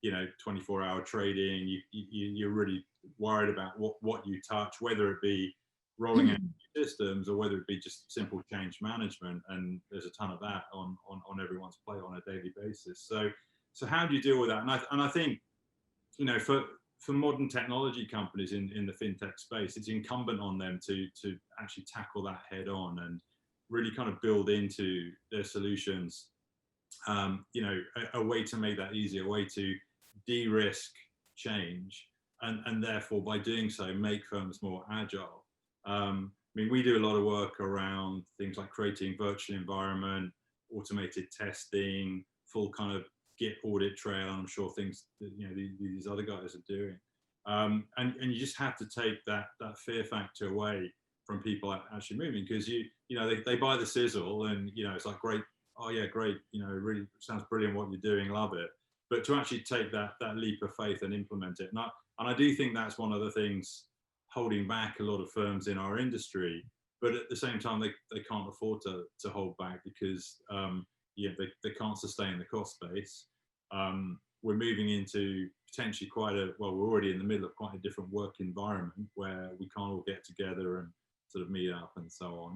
you know, 24-hour trading. You're really worried about what you touch, whether it be rolling out systems or whether it be just simple change management. And there's a ton of that on everyone's plate on a daily basis. So how do you deal with that? And I think, you know, for modern technology companies in the fintech space, it's incumbent on them to actually tackle that head on and really kind of build into their solutions, you know, a way to make that easier, a way to de-risk change, and therefore by doing so make firms more agile. I mean, we do a lot of work around things like creating virtual environment, automated testing, full kind of Git audit trail, and I'm sure things that, you know, these other guys are doing. And you just have to take that fear factor away from people actually moving, because you know they buy the sizzle and, you know, it's like, great, oh yeah, great, you know, it really sounds brilliant what you're doing, love it. But to actually take that leap of faith and implement it, and I do think that's one of the things holding back a lot of firms in our industry. But at the same time, they can't afford to hold back, because they can't sustain the cost base. We're moving into potentially we're already in the middle of quite a different work environment where we can't all get together and sort of meet up and so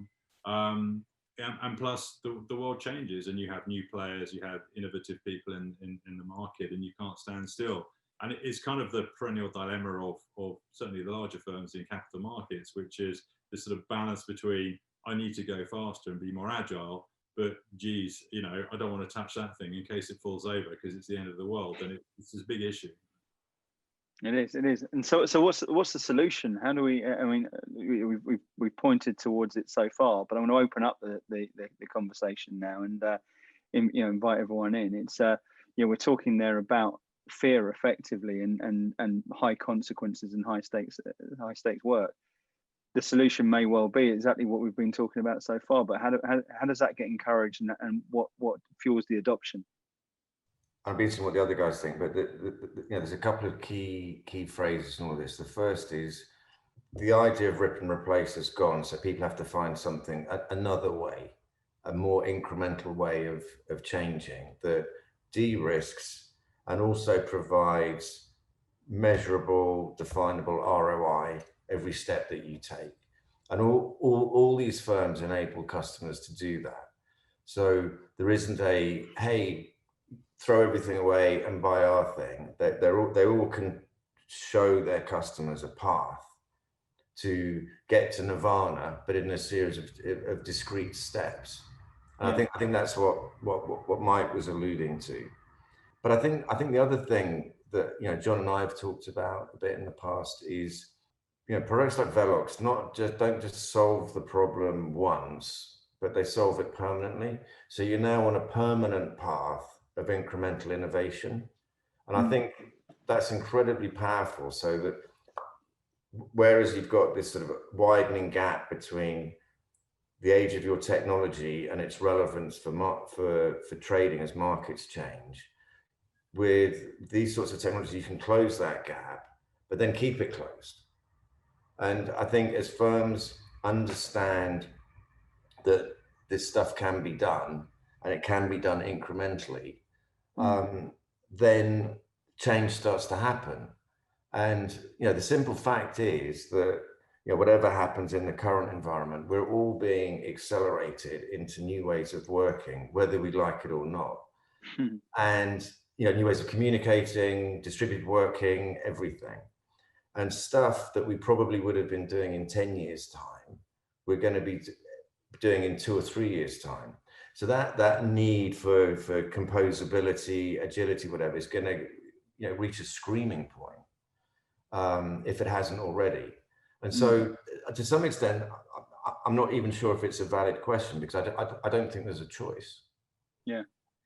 on. And plus the world changes, and you have new players, you have innovative people in the market, and you can't stand still. And it's kind of the perennial dilemma of certainly the larger firms in capital markets, which is this sort of balance between, I need to go faster and be more agile, but geez, you know, I don't want to touch that thing in case it falls over because it's the end of the world, and it's a big issue. It is. And so what's the solution? How do we? I mean, we pointed towards it so far, but I want to open up the conversation now and invite everyone in. It's we're talking there about fear effectively and high consequences and high stakes work. The solution may well be exactly what we've been talking about so far, but how does that get encouraged, and what fuels the adoption? I'd be interested in what the other guys think, but there's a couple of key phrases in all this. The first is the idea of rip and replace has gone, so people have to find something, another way, a more incremental way of changing that de-risks and also provides measurable, definable ROI every step that you take. And all these firms enable customers to do that. So there isn't a, hey, throw everything away and buy our thing. They all can show their customers a path to get to nirvana, but in a series of discrete steps. And I think that's what Mike was alluding to. But I think the other thing that, you know, Jon and I have talked about a bit in the past is, you know, products like Velox don't just solve the problem once. but they solve it permanently. So you're now on a permanent path of incremental innovation. And I think that's incredibly powerful, so that whereas you've got this sort of widening gap between the age of your technology and its relevance for trading as markets change, with these sorts of technologies, you can close that gap, but then keep it closed. And I think as firms understand that this stuff can be done, and it can be done incrementally, then change starts to happen. And the simple fact is that whatever happens in the current environment, we're all being accelerated into new ways of working, whether we like it or not. And new ways of communicating, distributed working, everything. And stuff that we probably would have been doing in 10 years' time, we're going to be doing in 2 or 3 years' time. So that need for composability, agility, whatever, is going to reach a screaming point if it hasn't already. And so to some extent, I'm not even sure if it's a valid question, because I don't think there's a choice. Yeah.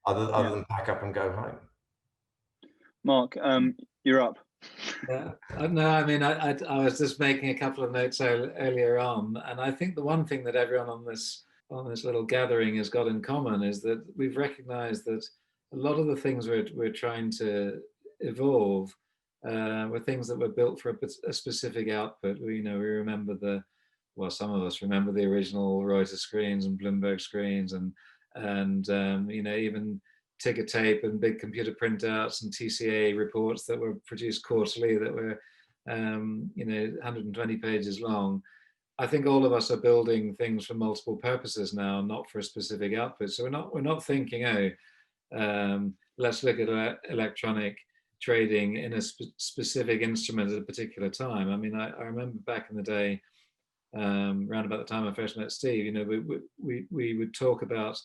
Other than pack up and go home. Mark, you're up. No, I mean, I was just making a couple of notes earlier on, and I think the one thing that everyone on this little gathering has got in common is that we've recognized that a lot of the things we're trying to evolve were things that were built for a specific output. We remember some of us remember the original Reuters screens and Bloomberg screens, and even ticker tape and big computer printouts and TCA reports that were produced quarterly that were 120 pages long. I think all of us are building things for multiple purposes now, not for a specific output. So we're not thinking, let's look at electronic trading in a specific instrument at a particular time. I mean, I remember back in the day, around about the time I first met Steve, we would talk about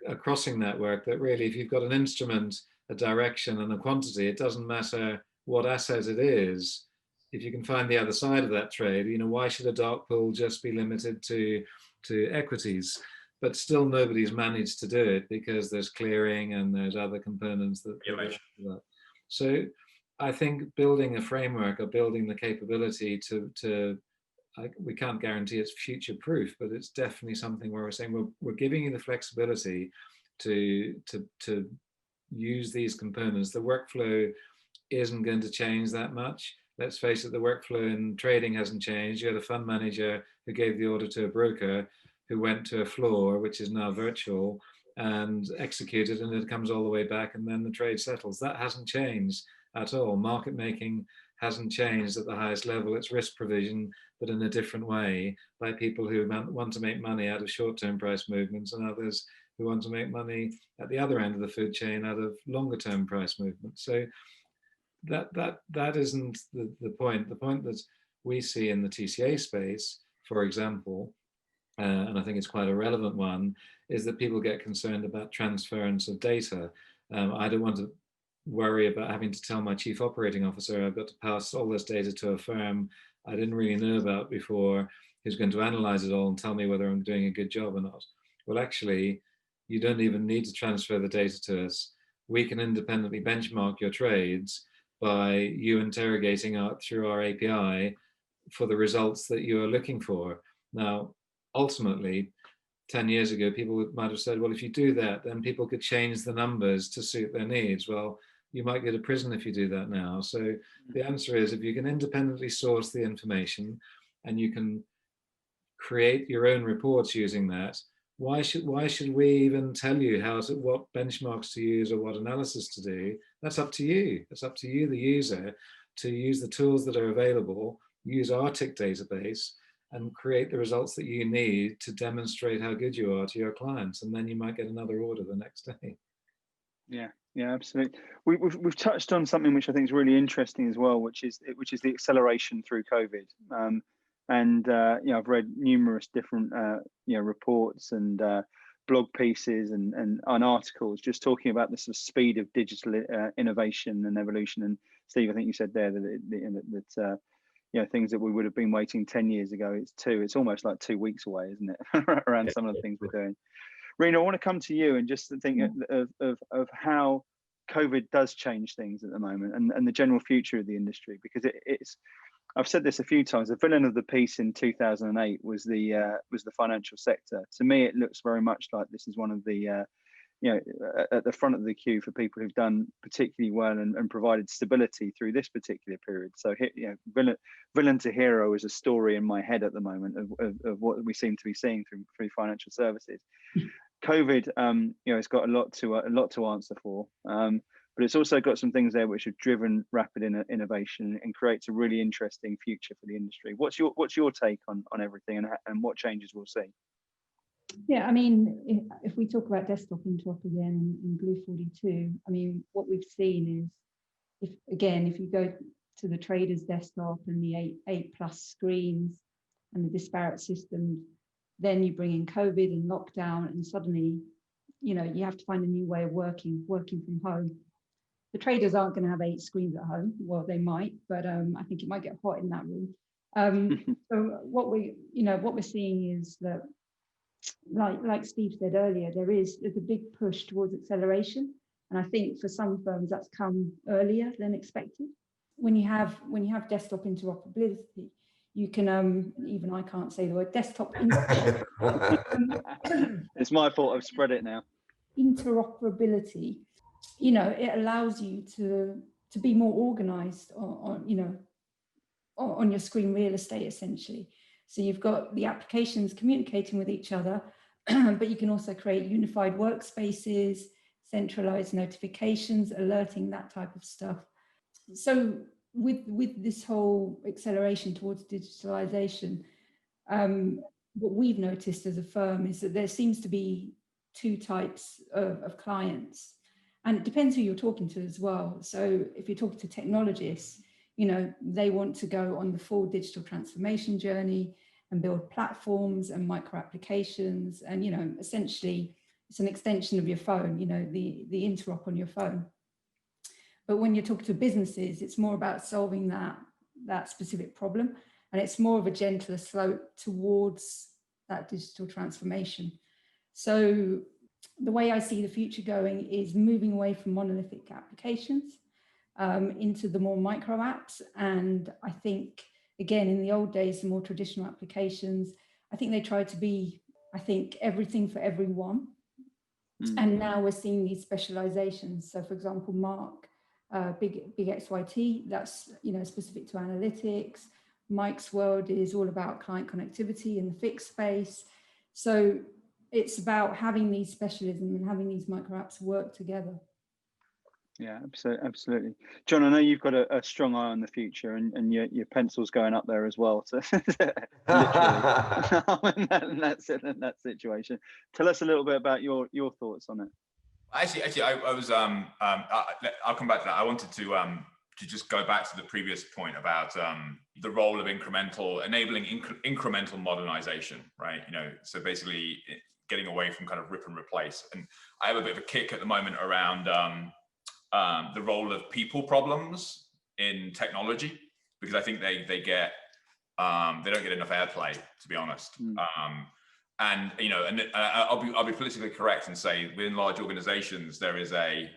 a crossing network, that really, if you've got an instrument, a direction and a quantity, it doesn't matter what asset it is. If you can find the other side of that trade, why should a dark pool just be limited to equities? But still nobody's managed to do it, because there's clearing and there's other components that. So I think building a framework or building the capability we can't guarantee it's future proof, but it's definitely something where we're saying we're giving you the flexibility to use these components. The workflow isn't going to change that much. Let's face it, the workflow in trading hasn't changed. You had a fund manager who gave the order to a broker, who went to a floor, which is now virtual, and executed, and it comes all the way back, and then the trade settles. That hasn't changed at all. Market making hasn't changed at the highest level. It's risk provision, but in a different way, by people who want to make money out of short-term price movements, and others who want to make money at the other end of the food chain out of longer-term price movements. So that isn't the point. The point that we see in the TCA space, for example, and I think it's quite a relevant one, is that people get concerned about transference of data. I don't want to worry about having to tell my chief operating officer I've got to pass all this data to a firm I didn't really know about before, who's going to analyze it all and tell me whether I'm doing a good job or not. Well, actually, you don't even need to transfer the data to us. We can independently benchmark your trades by you interrogating through our API for the results that you are looking for. Now, ultimately, 10 years ago, people might have said, well, if you do that, then people could change the numbers to suit their needs. Well, you might go to prison if you do that now. So the answer is, if you can independently source the information and you can create your own reports using that, why should we even tell you what benchmarks to use or what analysis to do? That's up to you. It's up to you, the user, to use the tools that are available, use our tick database, and create the results that you need to demonstrate how good you are to your clients, and then you might get another order the next day. Yeah, absolutely. We've touched on something which I think is really interesting as well, which is the acceleration through COVID. I've read numerous different reports and blog pieces and articles just talking about the sort of speed of digital innovation and evolution. And Steve, I think you said there that things that we would have been waiting 10 years ago. It's almost like 2 weeks away, isn't it? Around some of the things we're doing. Reena, I want to come to you and just think of how COVID does change things at the moment and the general future of the industry, because it's I've said this a few times. The villain of the piece in 2008 was the financial sector. To me, it looks very much like this is one of the at the front of the queue for people who've done particularly well and provided stability through this particular period. So, villain to hero is a story in my head at the moment of what we seem to be seeing through financial services. COVID, it's got a lot to answer for, but it's also got some things there which have driven rapid innovation and creates a really interesting future for the industry. What's your take on everything and what changes we'll see? Yeah, I mean, if we talk about desktop interop again in Glue42, I mean, what we've seen is, if you go to the trader's desktop and the 8+ screens and the disparate systems, then you bring in COVID and lockdown, and suddenly, you have to find a new way of working from home. The traders aren't going to have 8 screens at home. Well, they might, but I think it might get hot in that room. So what we're seeing is that, like Steve said earlier, there's a big push towards acceleration, and I think for some firms that's come earlier than expected. When you have desktop interoperability, you can even I can't say the word desktop. It's my fault. I've spread it now. Interoperability, it allows you to be more organized on your screen real estate, essentially. So you've got the applications communicating with each other, but you can also create unified workspaces, centralized notifications, alerting, that type of stuff. So with this whole acceleration towards digitalization, what we've noticed as a firm is that there seems to be 2 types of clients, and it depends who you're talking to as well. So if you're talking to technologists, they want to go on the full digital transformation journey and build platforms and micro applications. And, essentially it's an extension of your phone, the interop on your phone. But when you talk to businesses, it's more about solving that specific problem. And it's more of a gentler slope towards that digital transformation. So the way I see the future going is moving away from monolithic applications into the more micro apps. And I think, again, in the old days, the more traditional applications, I think they tried to be, everything for everyone. And now we're seeing these specializations. So for example, Mark, Big XYT, that's specific to analytics. Mike's world is all about client connectivity in the fixed space. So it's about having these specialisms and having these micro apps work together. Yeah, absolutely. Jon, I know you've got a strong eye on the future, and your pencil's going up there as well. So literally, in that situation. Tell us a little bit about your thoughts on it. Actually, I was. I'll come back to that. I wanted to just go back to the previous point about the role of enabling incremental modernization, right? So basically getting away from kind of rip and replace. And I have a bit of a kick at the moment around the role of people problems in technology, because I think they don't get enough airplay, to be honest. And I'll be politically correct and say within large organizations there is a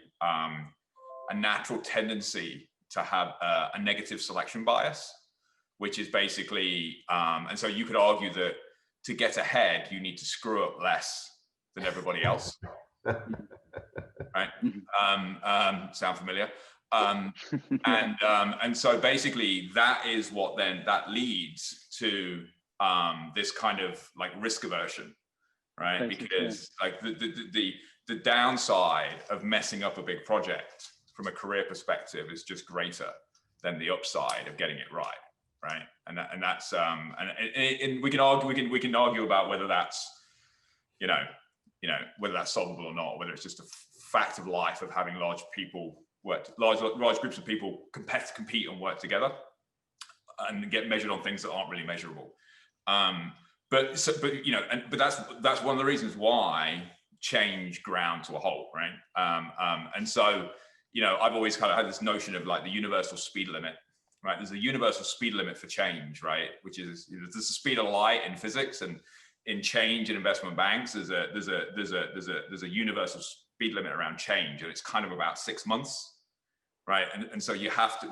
natural tendency to have a negative selection bias, which is basically and so you could argue that to get ahead you need to screw up less than everybody else. Right? Sound familiar? And so basically that is what then that leads to this kind of like risk aversion, right? Because like the downside of messing up a big project from a career perspective is just greater than the upside of getting it right? And that's and we can argue about whether that's whether that's solvable or not, whether it's just a fact of life of having large groups of people compete and work together and get measured on things that aren't really measurable. But that's one of the reasons why change ground to a halt, right? And so I've always kind of had this notion of like the universal speed limit, right? There's a universal speed limit for change, right? Which is, there's the speed of light in physics, and in change in investment banks, there's a universal speed limit around change, and it's kind of about 6 months, right? And so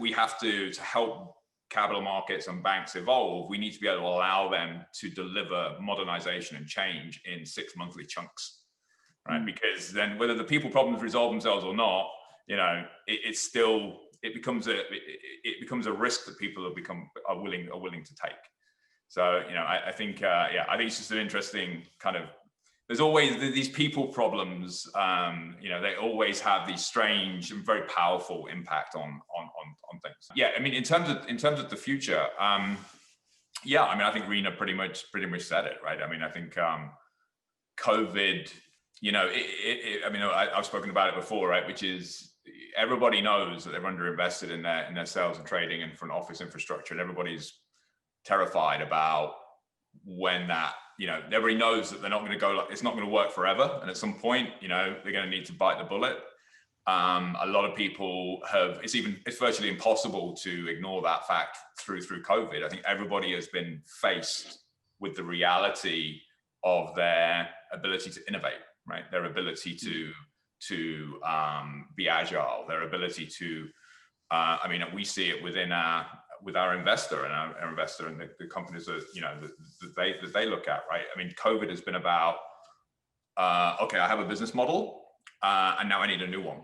we have to help capital markets and banks evolve. We need to be able to allow them to deliver modernization and change in 6 monthly chunks, right? Because then whether the people problems resolve themselves or not, it becomes a risk that people are willing to take. So, I think it's just an interesting kind of, there's always these people problems, they always have these strange and very powerful impact on things. Yeah, I mean, in terms of the future, I think Reena pretty much said it, right? I mean, I think COVID, I've spoken about it before, right? Which is, everybody knows that they're underinvested in their sales and trading and front office infrastructure, and everybody's terrified about when that, everybody knows that they're not going to go, it's not going to work forever, and at some point, they're going to need to bite the bullet. A lot of people it's virtually impossible to ignore that fact through COVID. I think everybody has been faced with the reality of their ability to innovate, right? Their ability to be agile, their ability to, we see it with our investor and our investor and the companies that that they look at, right? I mean, COVID has been about, okay, I have a business model, and now I need a new one,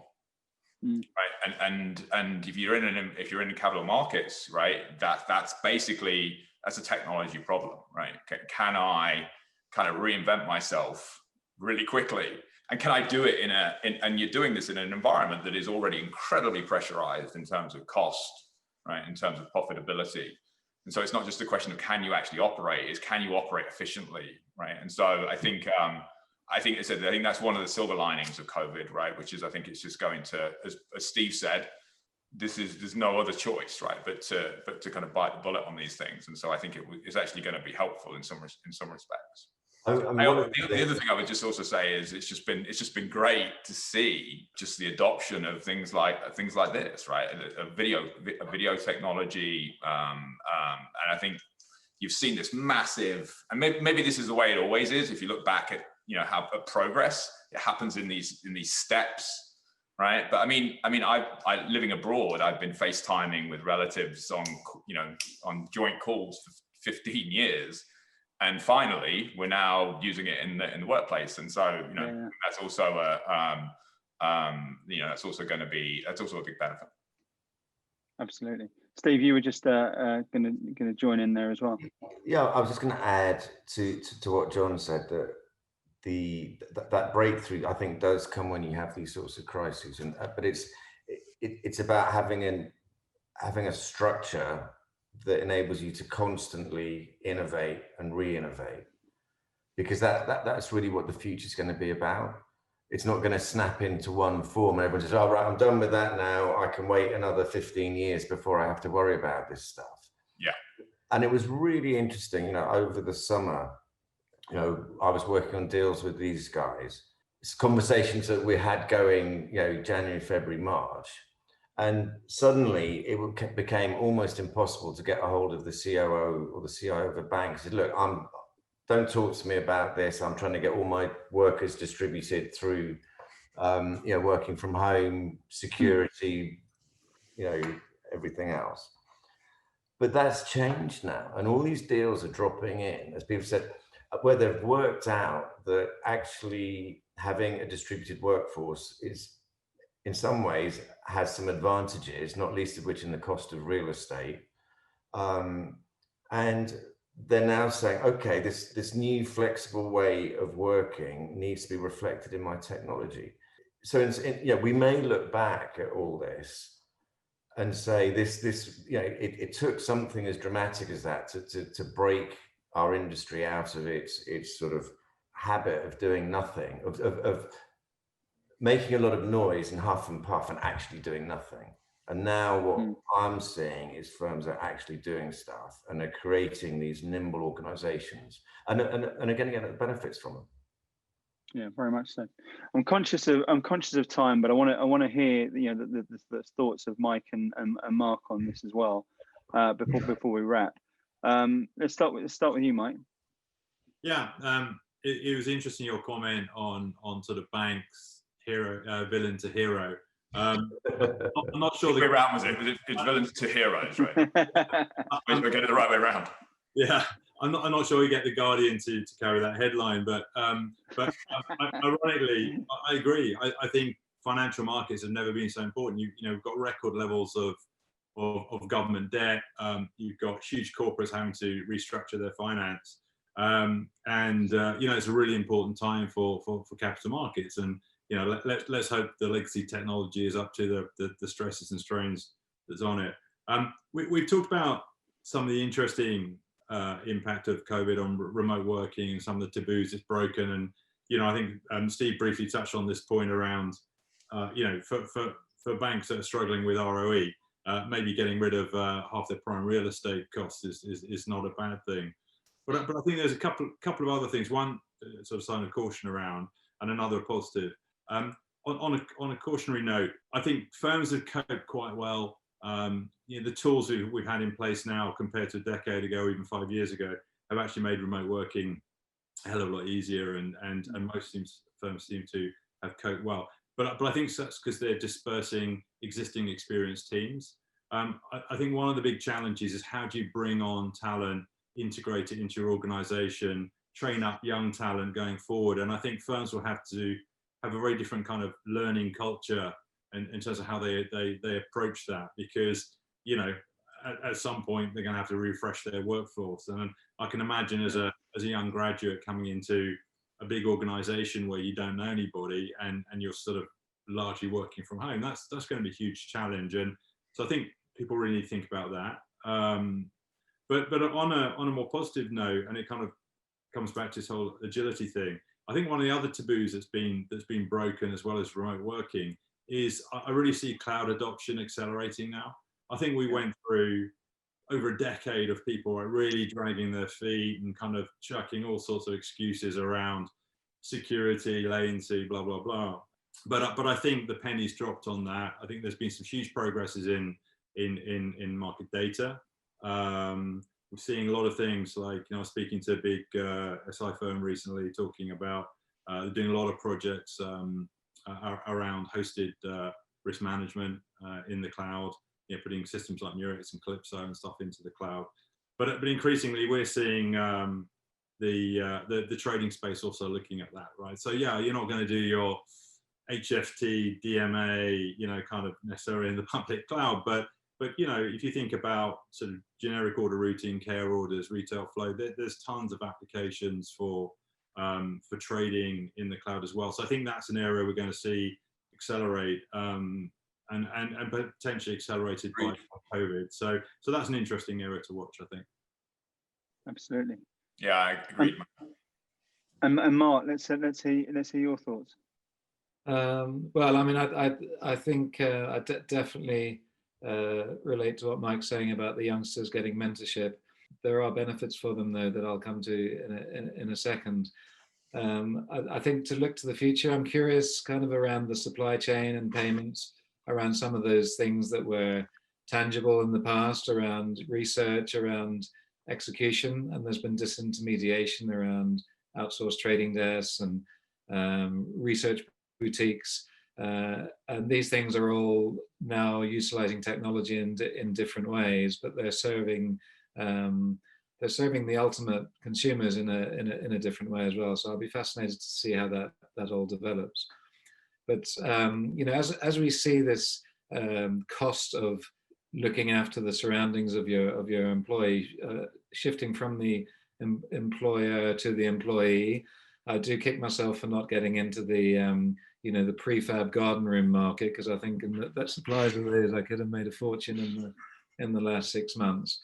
right? And if you're in capital markets, right, that's a technology problem, right? Can I kind of reinvent myself really quickly? And can I do it and you're doing this in an environment that is already incredibly pressurized in terms of cost, right? In terms of profitability. And so it's not just a question of can you actually operate, it's can you operate efficiently, right? And so I think that's one of the silver linings of COVID, right? Which is, I think it's just going to, as Steve said, there's no other choice, right? But to kind of bite the bullet on these things. And so I think it's actually going to be helpful in some respects. The other thing I would just also say is it's just been great to see just the adoption of things like this, right? A video technology, and I think you've seen this massive, and maybe this is the way it always is. If you look back at how progress, it happens in these steps, right? But I mean, I living abroad, I've been FaceTiming with relatives on joint calls for 15 years. And finally, we're now using it in the workplace, and so that's also that's also a big benefit. Absolutely, Steve, you were just going to join in there as well. Yeah, I was just going to add to what Jon said, that that breakthrough, I think, does come when you have these sorts of crises, but it's about having a structure that enables you to constantly innovate and re-innovate, because that's really what the future is going to be about. It's not going to snap into one form and everyone says, "All right, I'm done with that now. I can wait another 15 years before I have to worry about this stuff." Yeah. And it was really interesting, over the summer, I was working on deals with these guys. It's conversations that we had going, January, February, March. And suddenly it became almost impossible to get a hold of the COO or the CIO of a bank. I said, "Look, don't talk to me about this. I'm trying to get all my workers distributed through, working from home, security, everything else." But that's changed now. And all these deals are dropping in, as people said, where they've worked out that actually having a distributed workforce is, in some ways, has some advantages, not least of which in the cost of real estate. And they're now saying, okay, this new flexible way of working needs to be reflected in my technology. So we may look back at all this and say it took something as dramatic as that to break our industry out of its sort of habit of doing nothing, of making a lot of noise and huff and puff and actually doing nothing. And now what I'm seeing is firms are actually doing stuff and are creating these nimble organizations and are going to get the benefits from them. Yeah, very much so. I'm conscious of time, but I want to hear the thoughts of Mike and Mark on this as well. before we wrap. Let's start with you, Mike. Yeah, it was interesting your comment on sort of banks villain to hero. I'm not sure the way around was it? It's villains to heroes, right? We're getting it the right way around. Yeah, I'm not sure we get the Guardian to carry that headline, but ironically, I agree. I think financial markets have never been so important. We've got record levels of government debt. You've got huge corporates having to restructure their finance, it's a really important time for capital markets. And let's hope the legacy technology is up to the stresses and strains that's on it. We've talked about some of the interesting impact of COVID on remote working and some of the taboos it's broken. And I think Steve briefly touched on this point around for banks that are struggling with ROE, maybe getting rid of half their prime real estate costs is not a bad thing. But I think there's a couple of other things. One sort of sign of caution around, and another positive. On a cautionary note, I think firms have coped quite well. The tools we've had in place now compared to a decade ago, even 5 years ago, have actually made remote working a hell of a lot easier, and most firms seem to have coped well. But I think that's because they're dispersing existing experienced teams. I think one of the big challenges is how do you bring on talent, integrate it into your organization, train up young talent going forward. And I think firms will have to have a very different kind of learning culture in terms of how they approach that, because at some point they're going to have to refresh their workforce. And I can imagine as a young graduate coming into a big organization where you don't know anybody and you're sort of largely working from home, that's going to be a huge challenge. And so I think people really need to think about that. But on a more positive note, and it kind of comes back to this whole agility thing, I think one of the other taboos that's been broken, as well as remote working, is I really see cloud adoption accelerating now. I think we went through over a decade of people really dragging their feet and kind of chucking all sorts of excuses around security, latency, blah, blah, blah. But I think the penny's dropped on that. I think there's been some huge progresses in market data. We're seeing a lot of things like, I was speaking to a big SI firm recently talking about doing a lot of projects around hosted risk management in the cloud, putting systems like Murex and Calypso and stuff into the cloud. But increasingly we're seeing the trading space also looking at that, right? So yeah, you're not going to do your HFT, DMA, kind of necessarily in the public cloud, but if you think about sort of generic order routing, care orders, retail flow, there's tons of applications for trading in the cloud as well. So I think that's an area we're going to see accelerate and potentially accelerated by COVID. So that's an interesting area to watch, I think. Absolutely. Yeah, I agree. And Mark, let's hear your thoughts. Well, I mean, I think I definitely relate to what Mike's saying about the youngsters getting mentorship. There are benefits for them, though, that I'll come to in a second. I think to look to the future, I'm curious kind of around the supply chain and payments, around some of those things that were tangible in the past, around research, around execution, and there's been disintermediation around outsourced trading desks and research boutiques. And these things are all now utilizing technology in different ways, but they're serving the ultimate consumers in a different way as well. So I'll be fascinated to see how that all develops. But as we see this cost of looking after the surroundings of your employee shifting from the employer to the employee, I do kick myself for not getting into the the prefab garden room market, because I think that supplies of these I could have made a fortune in the last 6 months.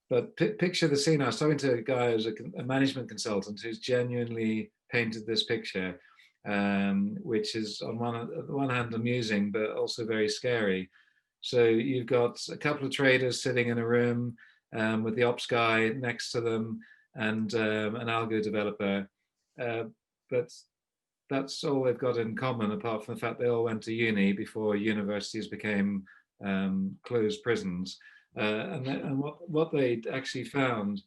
But picture the scene. I was talking to a guy who's a management consultant who's genuinely painted this picture, which is on one hand amusing, but also very scary. So you've got a couple of traders sitting in a room with the ops guy next to them and an algo developer. But that's all they've got in common, apart from the fact they all went to uni before universities became closed prisons. And what they actually found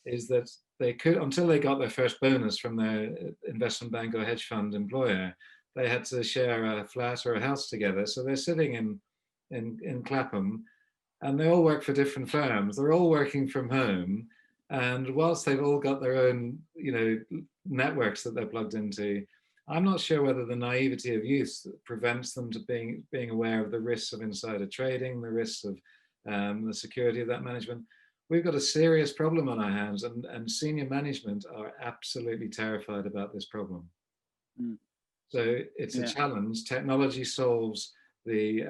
is that they could, until they got their first bonus from their investment bank or hedge fund employer, they had to share a flat or a house together. So they're sitting in Clapham, and they all work for different firms. They're all working from home, and whilst they've all got their own, networks that they're plugged into, I'm not sure whether the naivety of youth prevents them to being aware of the risks of insider trading, the risks of the security of that management. We've got a serious problem on our hands, and senior management are absolutely terrified about this problem. Mm. So it's a challenge. Technology solves a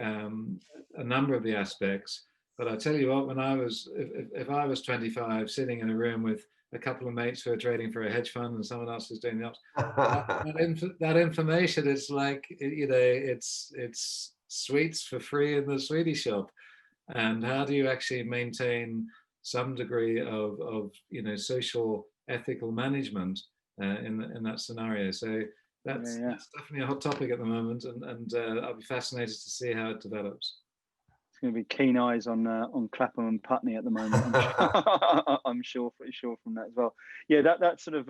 number of the aspects, but I tell you what, when if I was 25, sitting in a room with a couple of mates who are trading for a hedge fund and someone else is doing the opposite, that information is like, it's sweets for free in the sweetie shop. And how do you actually maintain some degree of social ethical management in that scenario? So that's definitely a hot topic at the moment, and I'll be fascinated to see how it develops. It's going to be keen eyes on Clapham and Putney at the moment. I'm sure from that as well. Yeah, that sort of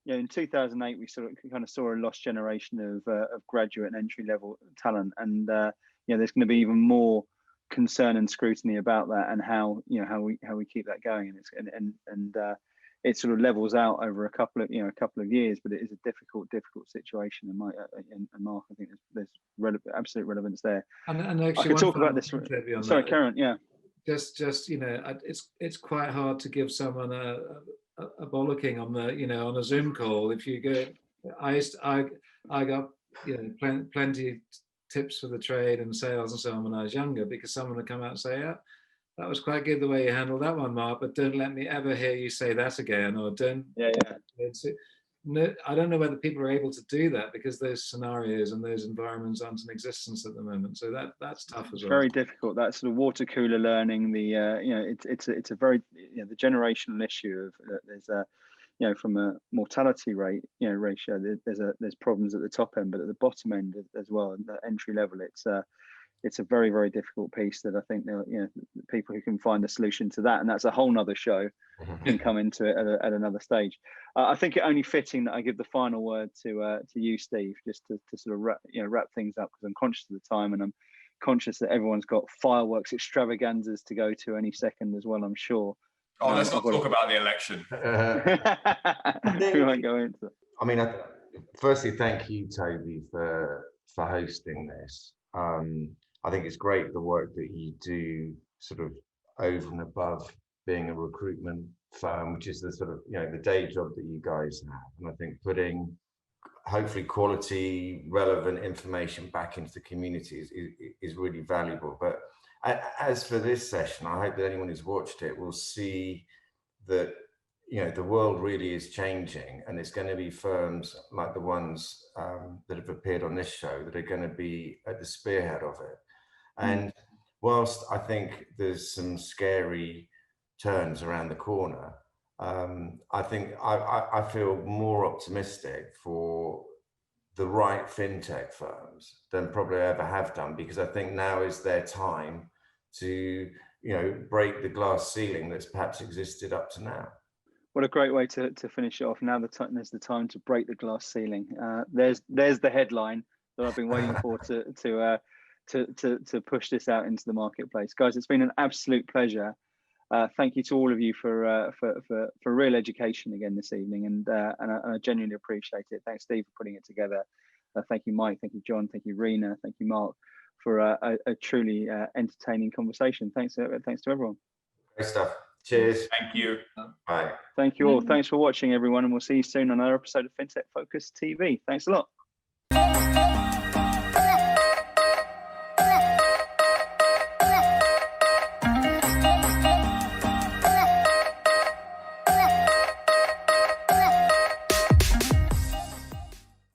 in 2008 we kind of saw a lost generation of graduate and entry level talent, and there's going to be even more concern and scrutiny about that, and how we keep that going, and it sort of levels out over a couple of years, but it is a difficult situation. And Mark, I think there's absolute relevance there. And actually, I could talk about this. Sorry, Karen. Yeah. Just it's quite hard to give someone a bollocking on on a Zoom call. If you go, I got plenty tips for the trade and sales and so on when I was younger, because someone would come out and say, yeah, that was quite good the way you handled that one, Mark, but don't let me ever hear you say that again, or don't. No, I don't know whether people are able to do that, because those scenarios and those environments aren't in existence at the moment. So that's tough as well. Very difficult. That sort of water cooler learning. It's a very the generational issue of there's from a mortality rate ratio. There's problems at the top end, but at the bottom end as well, and the entry level, it's a very, very difficult piece that I think people who can find a solution to that, and that's a whole nother show, can come into it at another stage. I think it only fitting that I give the final word to you, Steve, just to sort of wrap things up, because I'm conscious of the time, and I'm conscious that everyone's got fireworks extravaganzas to go to any second as well, I'm sure. Oh, let's not talk about the election. We won't go into it. I mean, firstly, thank you, Toby, for hosting this. I think it's great the work that you do, sort of over and above being a recruitment firm, which is the sort of the day job that you guys have. And I think putting hopefully quality, relevant information back into the community is really valuable. But as for this session, I hope that anyone who's watched it will see that the world really is changing, and it's going to be firms like the ones that have appeared on this show that are going to be at the spearhead of it. And whilst I think there's some scary turns around the corner, I think I feel more optimistic for the right fintech firms than probably I ever have done, because I think now is their time to break the glass ceiling that's perhaps existed up to now. What a great way to finish it off. Now there's the time to break the glass ceiling. There's the headline that I've been waiting for to push this out into the marketplace. Guys, it's been an absolute pleasure. Thank you to all of you for real education again this evening, and I genuinely appreciate it. Thanks, Steve, for putting it together. Thank you, Mike. Thank you, John. Thank you, Reena. Thank you, Mark, for a truly entertaining conversation. Thanks to everyone. Great stuff. Cheers. Thank you. Bye. Thank you all. Thanks for watching, everyone, and we'll see you soon on another episode of FinTech Focus TV. Thanks a lot.